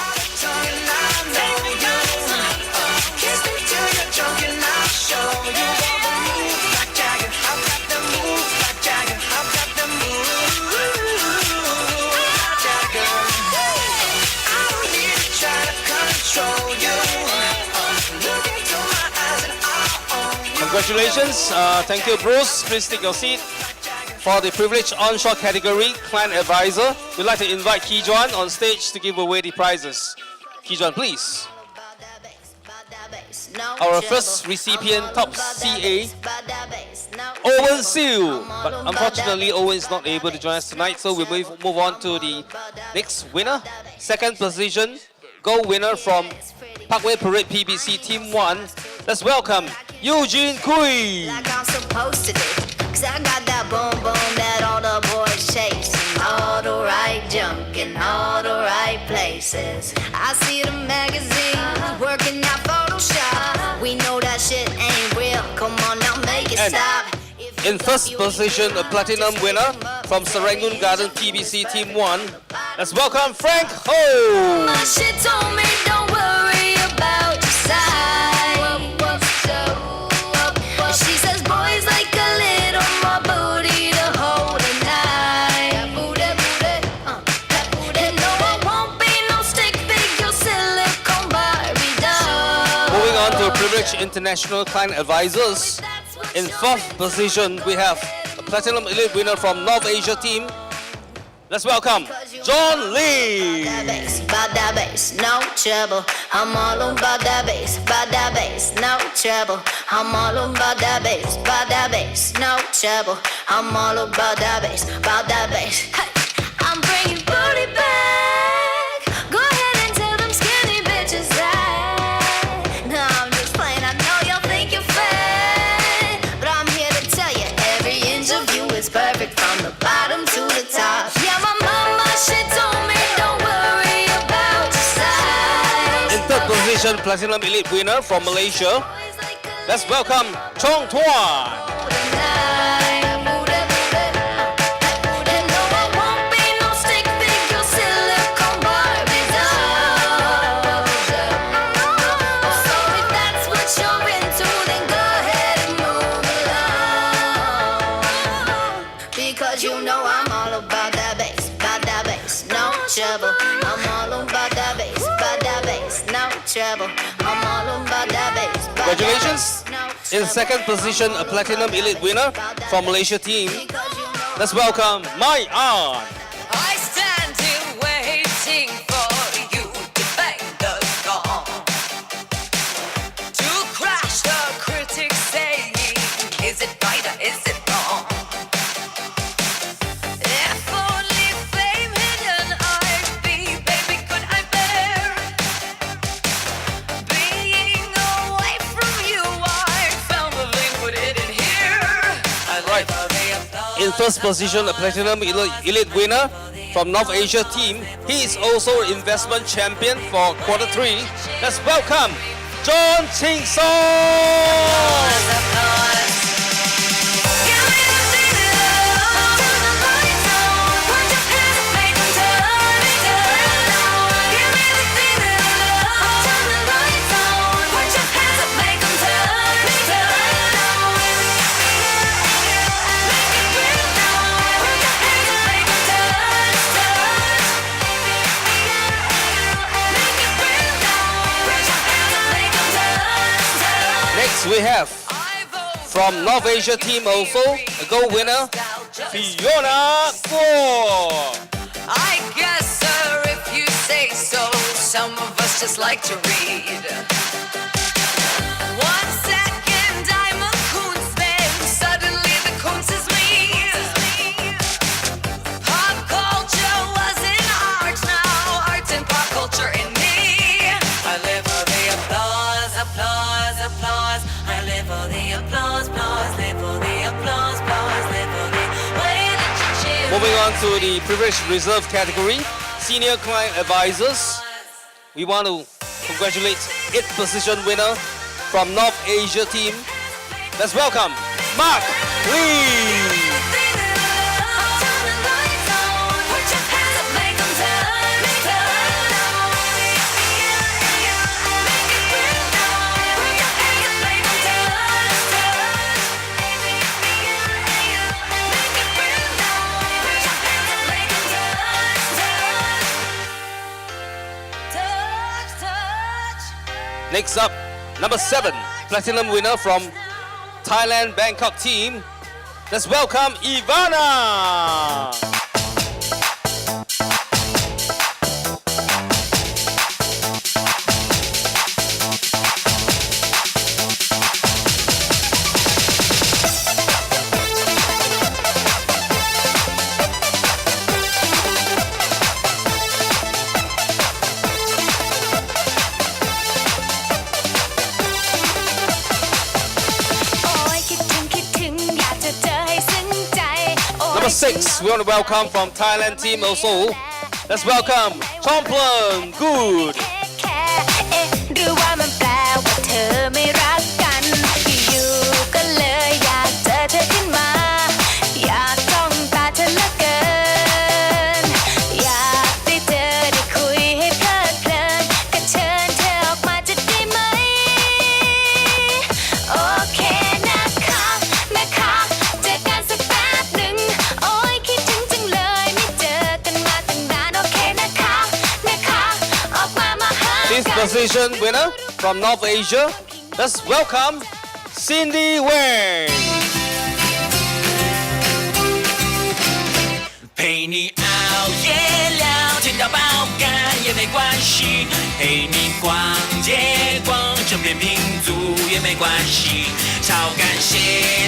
Congratulations. Thank you, Bruce. Please take your seat. For the privileged onshore category, client advisor, we'd like to invite Ki Juan on stage to give away the prizes. Ki Juan, please. Our first recipient, top CA, Owen Siu. But unfortunately, Owen is not able to join us tonight, so we'll move on to the next winner. 2nd position, gold winner from Parkway Parade PBC Team 1. Let's welcome Eugene Kui. Like I'm supposed to do. 'Cause I got that boom boom that all the boys chase. All the right junk in all the right places. I see the magazines working out Photoshop. We know that shit ain't real. Come on now, make it stop. In 1st position, a platinum winner from Serangoon Garden TBC Team 1. Let's welcome Frank Ho. My shit told me don't worry about your size. International Client Advisors. In fourth position, we have a Platinum Elite winner from North Asia team. Let's welcome John Lee. About that bass, no trouble. I'm all about that bass, no trouble. I'm all about that bass, no trouble. I'm all about that bass, Hey, I'm bringing booty back. Go ahead and tell them skinny bitches that. No, I'm just playing. I know y'all think you're fat, but I'm here to tell you every inch of you is perfect from the bottom to the top. Yeah, my mama, she told me don't worry about your size. In third position, Platinum Elite winner from Malaysia. Let's welcome Chong Tuan. Because you know I'm all about that bass, no trouble. I'm all about that bass, no trouble. I'm all about that bass. Congratulations. In second position, a Platinum Elite winner from Malaysia team. Let's welcome Mai An. I stand here waiting for you to bang the gong, to crash the critics saying, is it right or is it wrong? If only fame hidden I'd be, baby, could I bear being away from you? I found the link, put it in here. Right. In first position, a Platinum Elite winner from North Asia team. He is also an investment champion for quarter 3. Let's welcome John Ching Song. Next we have from North Asia team also a gold winner, Fiona Guo. I guess, sir, if you say so, some of us just like to read. 1 second I'm a Kunstman, suddenly the Kunst is me. Pop culture was in art, now art and pop culture in me. I live for the applause, applause, applause. I live for the applause, applause, live for the applause, applause, live for the way that you cheer. Moving on to the privileged reserve category, senior client advisors. We want to congratulate 8th position winner from North Asia team. Let's welcome Mark Lee. Next up, number 7, Platinum winner from Thailand Bangkok team. Let's welcome Ivana. Number 6, we want to welcome from Thailand team also. Let's welcome Chomplon Good. หรือว่ามันแปลว่าเธอไม่รักกันอยู่ๆก็เลยอยากเจอเธอขึ้นมาอยากจ้องตาเธอเหลือเกินอยากได้เจอได้คุยให้เพลิดเพลินก็เชิญเธอออกมาจะได้ไหมโอเคนะคะเจอกันสักแป๊บหนึ่งโอ้ยคิดถึงจังเลยไม่เจอกันมาตั้งนานโอเคนะคะออกมาหา This position winner from North Asia, Let's welcome Cindy Wang. 陪你熬夜聊天到爆肝也没关系，陪你逛街逛整片拼图也没关系，超感谢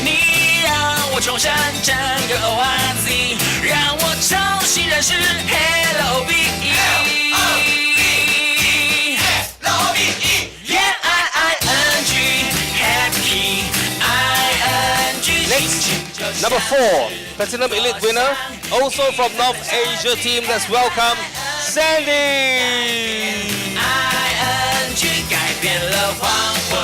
你让我重生整个 ORZ， 让我重新认识 LOVE。Next, number 4, Platinum Elite winner, also from North Asia team. Let's welcome Sandy. ING 改变了黄昏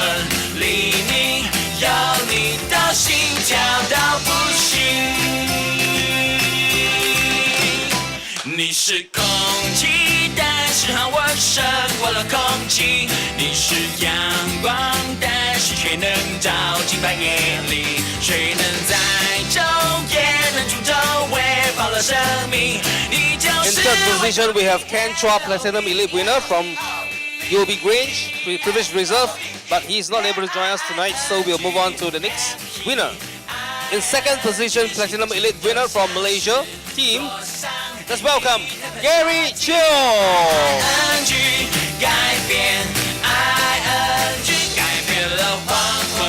黎明，有你的心跳到不行。你是空气，但是和我胜过了空气。你是阳光，但是却能照进半夜里。谁能在昼夜忍住周围爆了生命？你就 In 是 third position, we have Ken Chua, Platinum Elite winner from UOB Grange, Privileged Reserve, but he's not able to join us tonight, so we'll move on to the next winner. In second position, Platinum Elite winner from Malaysia team, let's welcome Gary Chiu.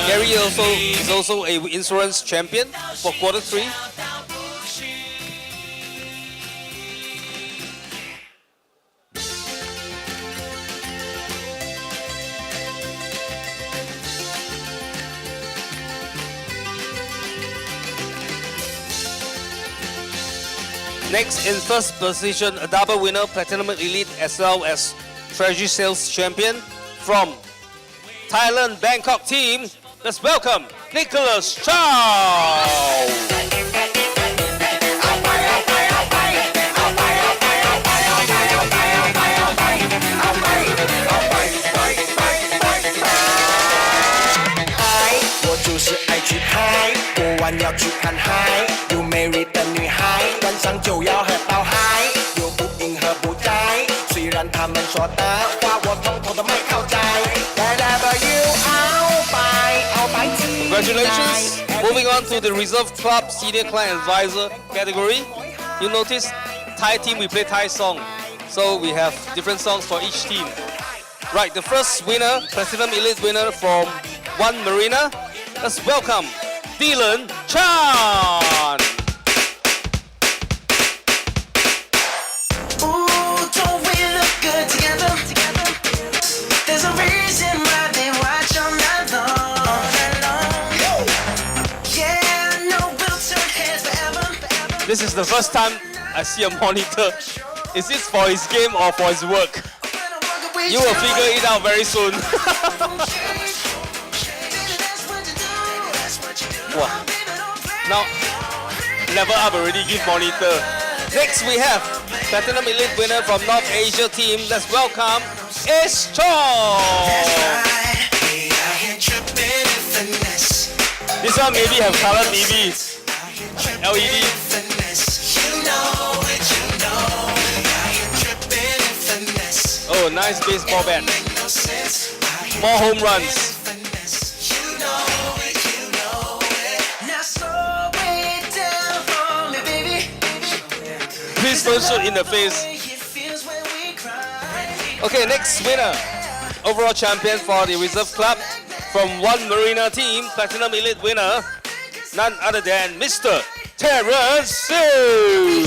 Gary is also a insurance champion for quarter 3. Next, in first position, a double winner, Platinum Elite as well as Treasury Sales Champion from Thailand Bangkok team. Let's welcome Nicholas Chow. Hi， 我就是爱去嗨，过完要去看海，有美丽的女孩，晚上就要喝到嗨，又不迎合不摘，虽然他们说的话我统统都没靠摘。Wherever you are， 拜拜。Congratulations. Moving on to the Reserve Club Senior Client Advisor category. You notice Thai team we play Thai song, so we have different songs for each team. Right, the first winner, Platinum Elite winner from One Marina. Let's welcome Dylan Chan. Ooh, don't we look good together? There's a reason why they watch all night long. Yeah, no, we'll turn heads forever. This is the first time I see a monitor. Is this for his game or for his work? You will figure it out very soon. Wow. Now, level up already, give monitor. Next we have Platinum Elite winner from North Asia team. Let's welcome Ace Chong. This one maybe have color TV, LED. Oh, nice baseball bat. More home runs. Please don't shoot in the face. Okay, next winner. Overall champion for the Reserve Club from One Marina team, Platinum Elite winner, none other than Mr. Terrence Sue.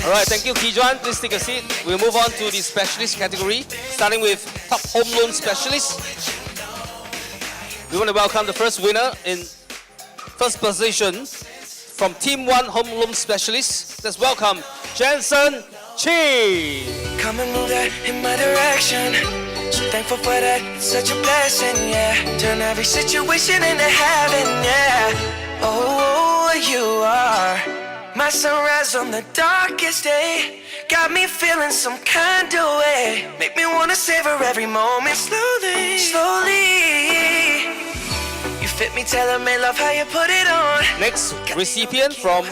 Alright, thank you, Kijuan. Please take a seat. We'll move on to the specialist category, starting with top home loan specialist. We want to welcome the first winner in first position from Team 1 Home Loan Specialist. Let's welcome Jensen Chi. Come and move that in my direction. So thankful for that, such a blessing, yeah. Turn every situation into heaven, yeah. Oh, you are My sunrise on the darkest day got me feeling some kind of way. Make me wanna savor every moment slowly, slowly. You fit me, tailor-made, love how you put it on. Next recipient from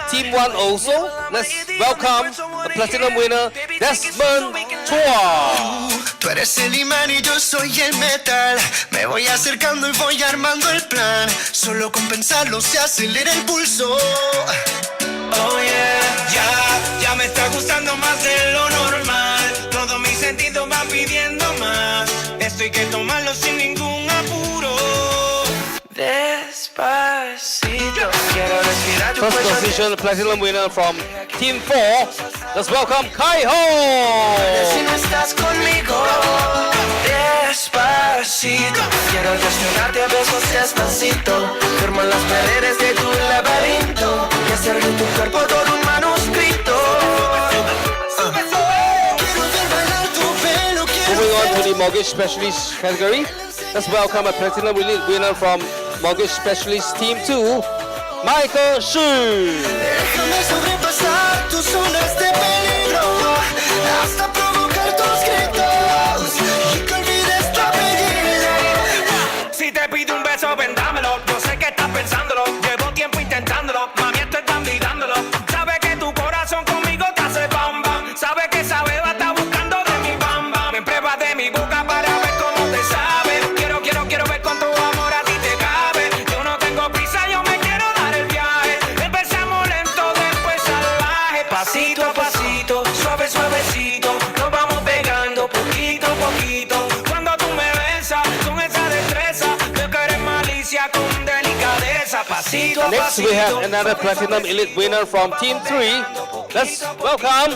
Team 1 also. Let's welcome the platinum winner, Desmond Chua. Tú eres el imán y yo soy el metal. Me voy acercando y voy armando el plan. Solo con pensarlo se acelera el pulso. Oh yeah, ya me está gustando más de lo normal. Todos mis sentidos van pidiendo más. Esto hay que tomarlo sin ningún apuro. Despacito, quiero respirar tu First cuello. position, platinum winner from Team 4. Let's welcome Kai Ho. Si no estás conmigo, despacito. Quiero desnudarte a besos despacito. Firmo las paredes de tu laberinto y hacer de tu cuerpo todo un manuscrito. Moving on to the mortgage specialist category. Let's welcome a platinum winner from Mortgage Specialist Team 2, Michael Shu. Déjame sobrepasar tus zonas de peligro hasta provocar tus gritos y que olvides tu apellido. Si te pido un beso, ven dámelo. Yo sé que estás pensándolo. Llevo tiempo intentándolo. Mami, esto están mirándolo. Sabe que tu corazón conmigo te hace bam bam. Sabe que esa beba está buscando de mi bam bam. Me pruebas de mi boca para ver cómo te sabe. Quiero ver cuánto amor a ti te cabe. Yo no tengo prisa, yo me quiero dar el viaje. Empezamos lento, después salvaje. Pasito a pasito, suave, suavecito. Nos vamos pegando poquito a poquito. Cuando tú me besas con esa destreza, veo que eres malicia con delicadeza. Pasito a Next, we pasito. have another platinum elite winner from Team 3. Let's welcome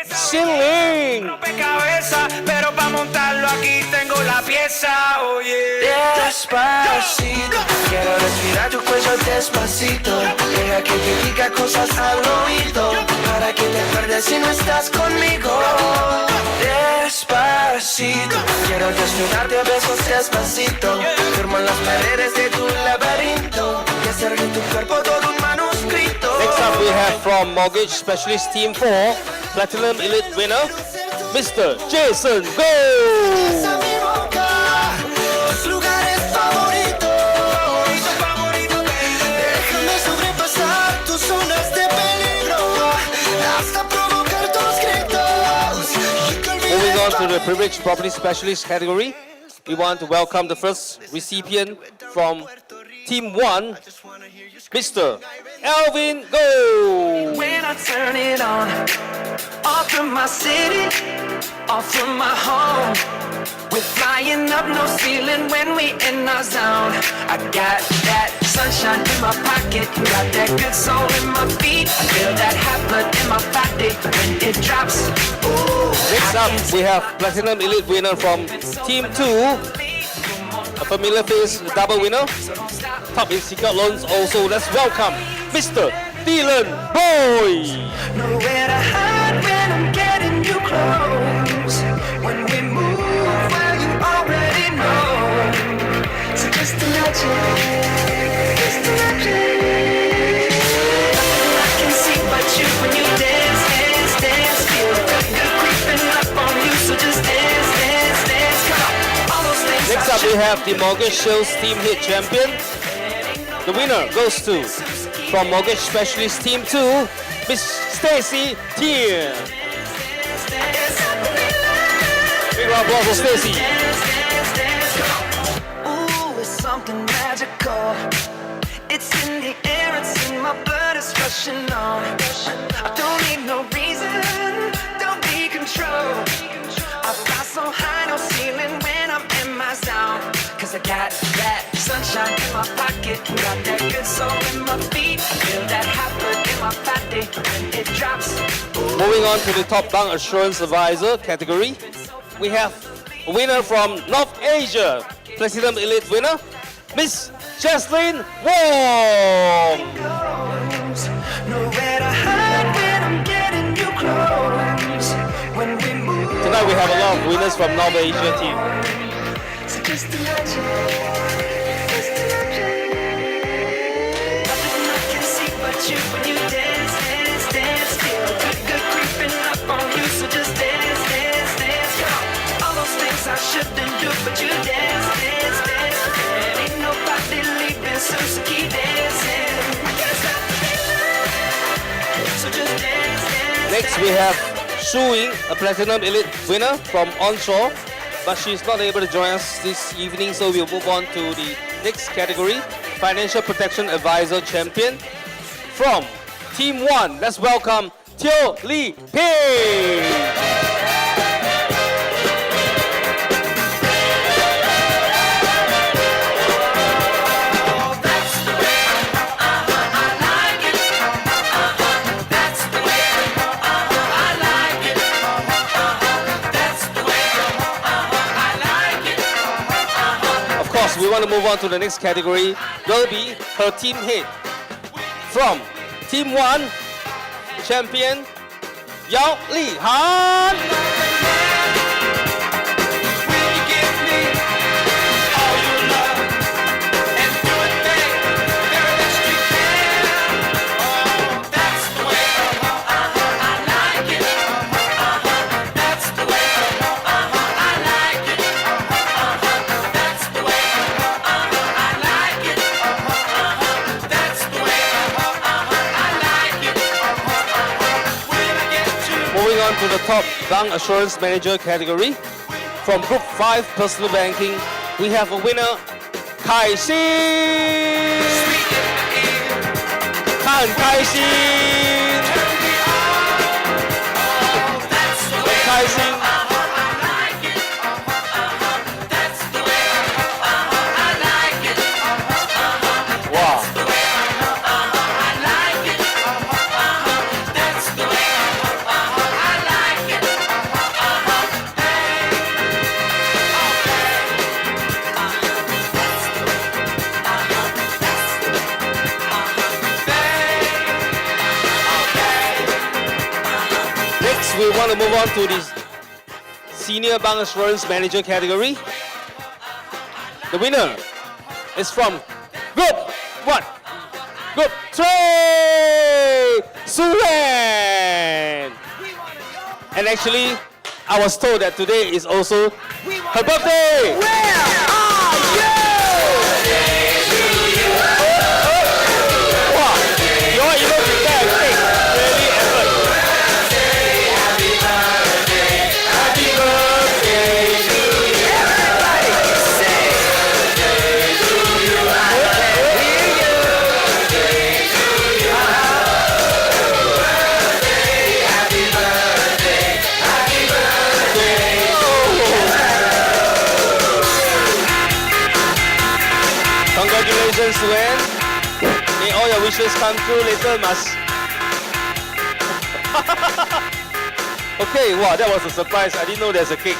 Xin Ling. Rompecabezas, pero para montarlo aquí tengo la pieza, oye. Despacito, quiero respirar tu cuello despacito. Deja que te diga cosas al oído, para que te acuerdes si no estás conmigo. Despacito, quiero desnudarte a besos despacito. Firmo las paredes de tu laberinto y hacer de tu cuerpo todo un manuscrito. Next up, we have from Mortgage Specialist Team 4, platinum elite winner, Mr. Jason Go. Tus lugares favoritos. Déjame sobrepasar tus zonas de peligro hasta provocar tus gritos. Moving on to the Privileged Property Specialist category, we want to welcome the first recipient from Team 1, Mr. Alvin Go. When I turn it on, off from my city, off from my home. We're flying up, no ceiling when we in our zone. I got that sunshine in my pocket, got that good soul in my feet. I feel that hot blood in my body when it drops. Ooh, Next up, we have platinum elite winner from Team 2, a familiar face, double winner, top in secret loans also. Let's welcome Mr. Dylan Boy. nowhere to hide when I'm getting you close. When we move, well, you already know. So just imagine, just imagine. Nothing I can see but you when you dance, dance, dance. Feel good, good creeping up on you. So just dance, dance, dance. Come on, all those things. Next up, we have the Mortgage Sales Team Hit Champion. The winner goes to, from Mortgage Specialist Team 2, Miss Stacy Tian. Big round of applause for Stacy. Ooh, it's something magical. It's in the air, it's in my blood, it's rushing on. I don't need no reason, don't be control. I fly so high, no ceiling when I'm in my zone. Cause I got that sunshine in my pocket, got that good soul in my feet. I feel that hot blood in my body when it drops. Moving on to the Top Bank Assurance Advisor category, we have a winner from North Asia, Platinum Elite winner, Miss Jaslyn Wong. Nowhere to hide when I'm getting you close. When we move. Tonight we have a lot of winners from North Asia team. So just imagine, just imagine. Nothing I can see but you when you dance. Next we have Shu Ying, a Platinum Elite winner from onshore, but she's not able to join us this evening, so we'll move on to the next category, Financial Protection Advisor Champion. From Team 1, let's welcome Teo Lee Ping. We want to move on to the next category. Will be her team head. From Team 1, champion Yao Li Han. To the top bank assurance manager category. From Group 5 personal banking, we have a winner, Kai Xin. Kan Kai Xin. Kai Xin. Wow. We want to move on to the Senior Bank Assurance Manager category. The winner is from Group 1, Group 3, Suan. And actually, I was told that today is also her birthday. Where are you? Wow, you're even prepared to take really effort. Congratulations, Suen. May all your wishes come true later, must. Okay, wow, that was a surprise. I didn't know there's a cake.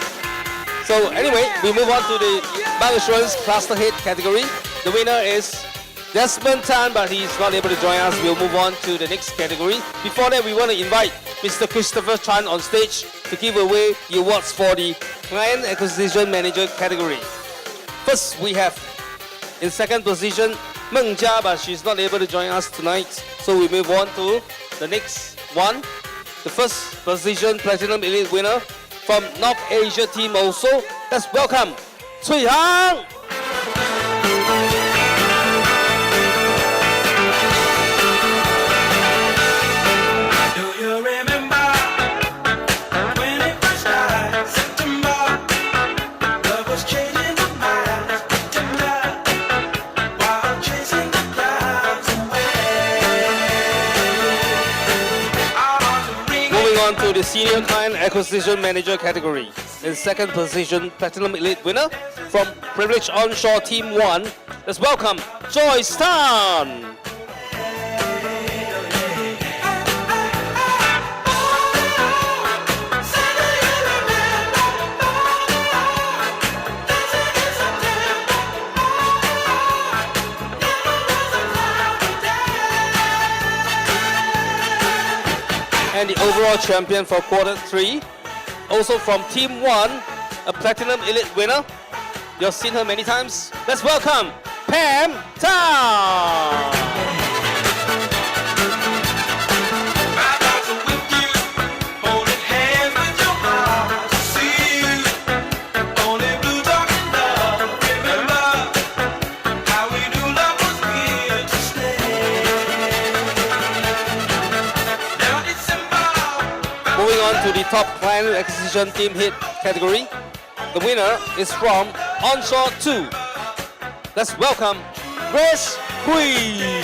So anyway, we move on to the Bank Assurance Cluster Head category. The winner is Desmond Tan, but he's not able to join us. We'll move on to the next category. Before that, we want to invite Mr. Christopher Chan on stage to give away the awards for the Client Acquisition Manager category. First, we have in second position, Meng Jia, but she's not able to join us tonight. So we move on to the next one. The first position Platinum Elite winner from North Asia team also. Let's welcome Cui Hang. To the Senior Client Acquisition Manager category. In second position, Platinum Elite winner from Privilege Onshore Team 1. Let's welcome Joyce Tan. And the overall champion for quarter 3, also from Team 1, a Platinum Elite winner. You've seen her many times. Let's welcome Pam Tao. on to the top client acquisition team hit category. The winner is from Onshore 2. Let's welcome Grace Queen.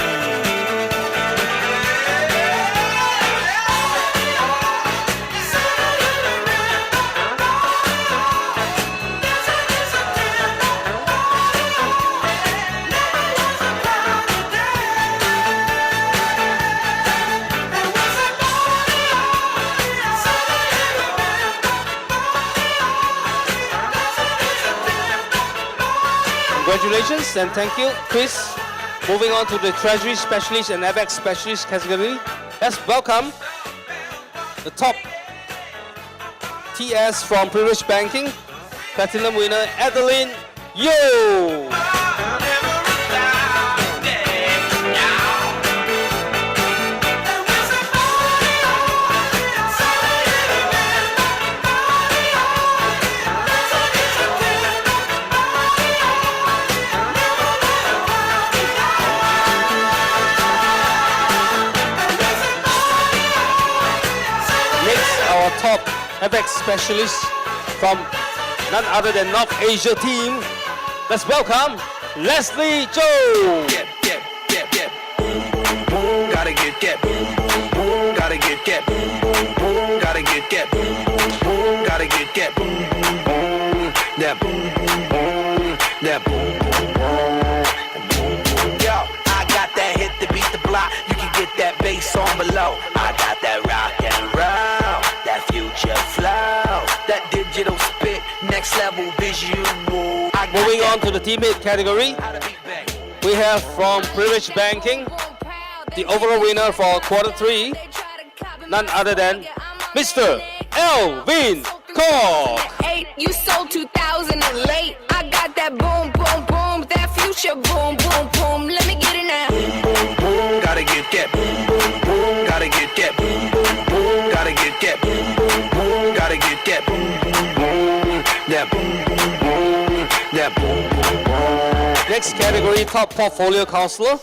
Congratulations and thank you, Chris. Moving on to the Treasury Specialist and FX Specialist category. Let's welcome the top TS from Privilege Banking, Platinum winner Adeline Yo. Top FX specialist from none other than North Asia team. Let's welcome Leslie Joe. Boom, boom, boom, gotta get boom, boom, boom, gotta get boom, boom, boom, gotta get boom, boom, boom, gotta get boom, boom, boom, that boom, boom, boom, that boom, boom, boom, boom. Yo, I got that hit to beat the block. You can get that bass on below. I got that rock and roll, that future flow, that digital spit, next level visual. Moving on to the team hit category, we have from Privilege Banking, the overall winner for quarter 3, none other than Mr. Elvin Koch. You sold 2000 and late. I got that boom, boom, boom, that future boom, boom, boom. Let me get it now. Boom, boom, boom, gotta get boom, boom, boom, gotta get boom, boom, boom, gotta get boom, boom, boom, gotta get boom, boom, boom, that boom, boom, boom, that boom, boom, boom. Next category, top portfolio counselor.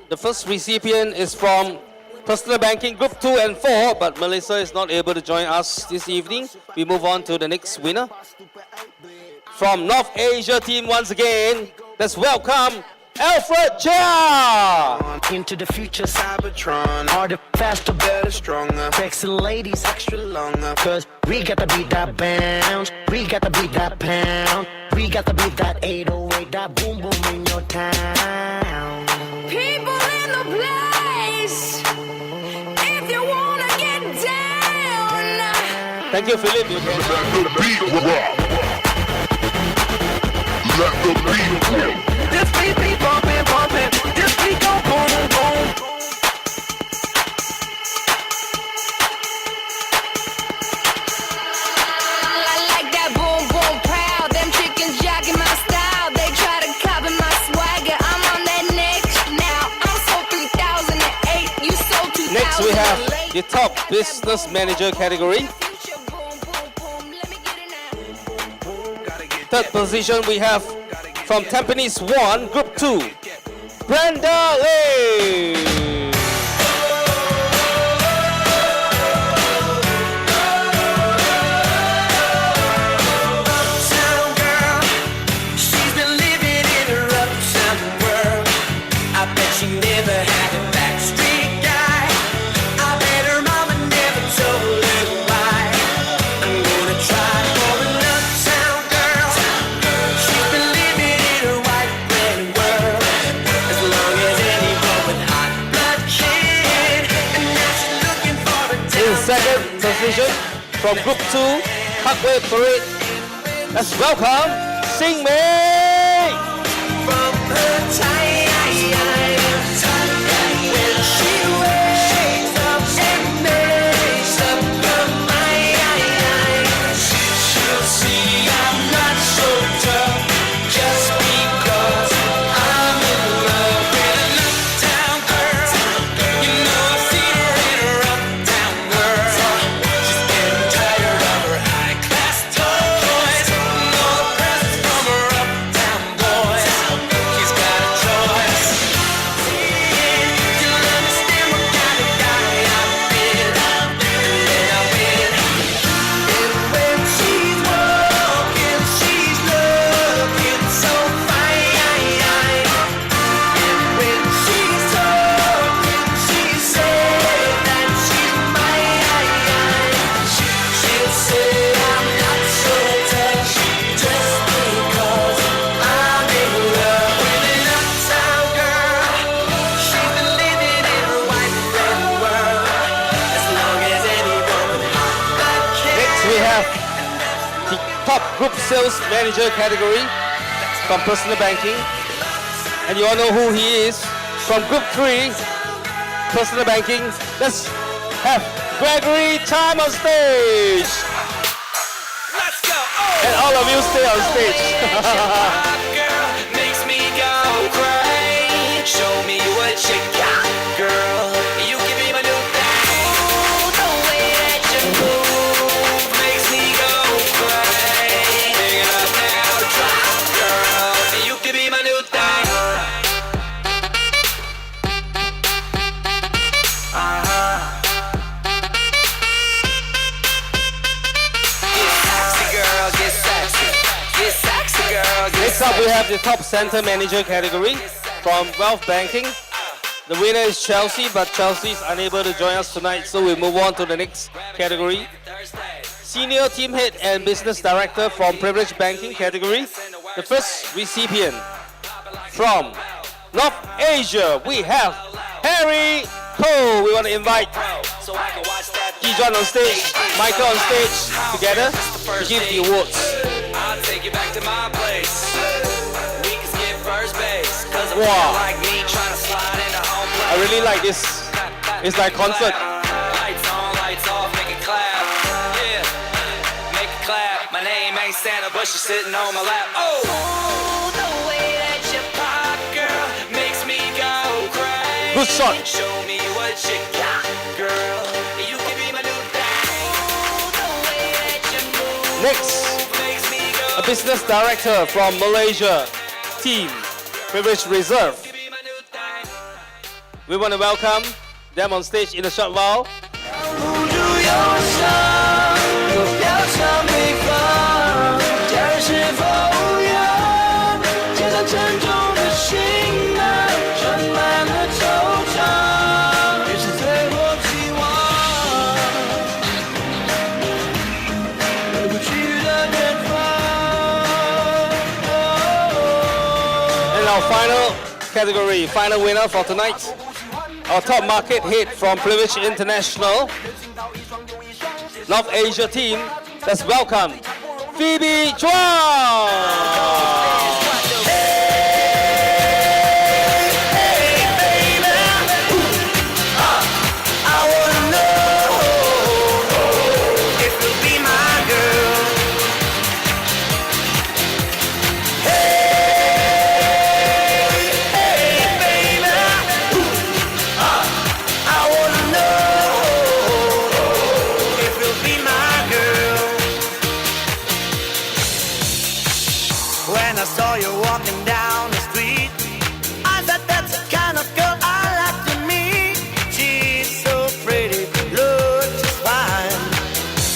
The first recipient is from Personal Banking Group 2 and 4, but Melissa is not able to join us this evening. We move on to the next winner. From North Asia team once again, let's welcome Alfred Chia. Into the future Cybertron, harder, faster, better, stronger, sexy ladies extra longer, cause we got to beat that bounce, we got to beat that pound, we got to beat that 808, that boom boom in your town. People in the place, if you wanna get down. Thank you, Philip. You can let the beat rock. Let the beat rock. This beat be bumpin', bumpin', this beat go boom, boom. I like that boom, boom, proud. Them chickens jacking my style. They try to copy my swagger. I'm on that next now. I'm sold 3008. You sold 2000. Next we have the top business manager category. Third position we have from Tampines 1, Group 2, Brenda Lee. Uptown girl, she's been living in her uptown world. I bet she never had a backstreet guy. I bet her mama never told her why. I'm gonna try for an uptown girl. She's been living in her white bread world as long as anyone with hot blood can. And now she's looking for a In second position from Group 2, Parkway Parade, let's welcome Sing Mei. from her time when she wakes up and makes up her mind. She'll see I'm not so tough just because I'm in love with an uptown girl. You know I've seen her in her uptown world. She's getting tired of her high-class toys. No presents from her uptown top group sales manager category from personal banking. And you all know who he is. From group 3, personal banking, let's have Gregory Time on stage. Let's go. And all of you stay on stage. Girl, makes me go crazy. Show me what you got, girl. You can be my new thing. Ooh, the way that you move makes me go crazy. Pick it up now, drop, girl. You can be my new thing. Next up, we have the top center manager category from wealth banking. The winner is Chelsea, but Chelsea is unable to join us tonight, so we move on to the next category. Senior team head and business director from privileged banking category. The first recipient from North Asia, we have Harry Cole. We want to invite Gijon on stage, Michael on stage together to give the awards. I'll take you back to my place. We can skip first base. Cause a Wow. like me trying to slide into home plate. I really like this. It's like concert. Lights on, lights off, make it clap. Yeah, make it clap. My name ain't Santa, but she's sitting on my lap. Oh, the way that you pop, girl, makes me go crazy. Good shot. Show me what you got, girl. You can be my new thing. The way that you move Next, makes me go. a business director from Malaysia, team Privilege Reserve. We want to welcome them on stage in a short while. And our final category, final winner for tonight, our top market head from Privilege International, North Asia team. Let's welcome Phoebe Chuang. When I saw you walking down the street, I said that's the kind of girl I like to meet. She's so pretty, looks just fine.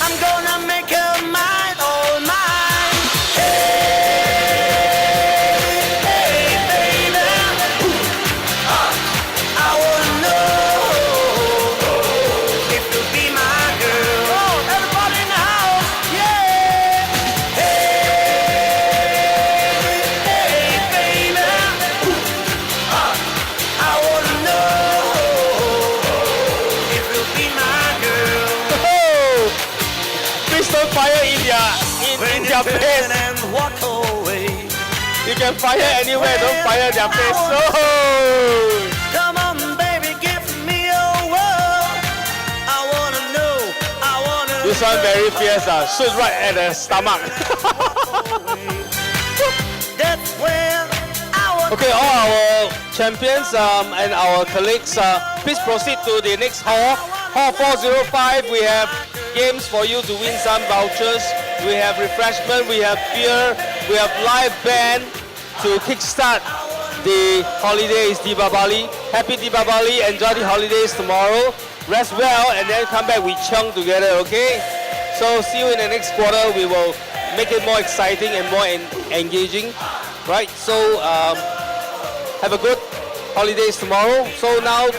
I'm gonna make her mine, all mine. Hey, hey, baby. I wanna know if you'll be my girl. Oh, everybody in the house, yeah. Don't fire in their face. You can fire anywhere, don't fire their face. Oh. Come on, baby, give me a whirl. I wanna know, I wanna This one very fierce, shoot right at the stomach. That's when I want. Okay, all our champions and our colleagues, please proceed to the next hall. Hall 405, we have games for you to win some vouchers. We have refreshment, we have beer, we have live band to kickstart the holidays, Deepavali. Happy Deepavali, enjoy the holidays tomorrow. Rest well and then come back with Chung together, okay? So see you in the next quarter. We will make it more exciting and more engaging, right? So have a good holidays tomorrow. So now,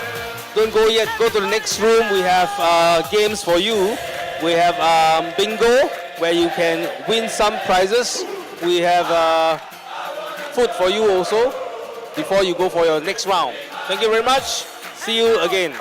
don't go yet, go to the next room. We have games for you. We have bingo, where you can win some prizes. We have food for you also, before you go for your next round. Thank you very much. See you again.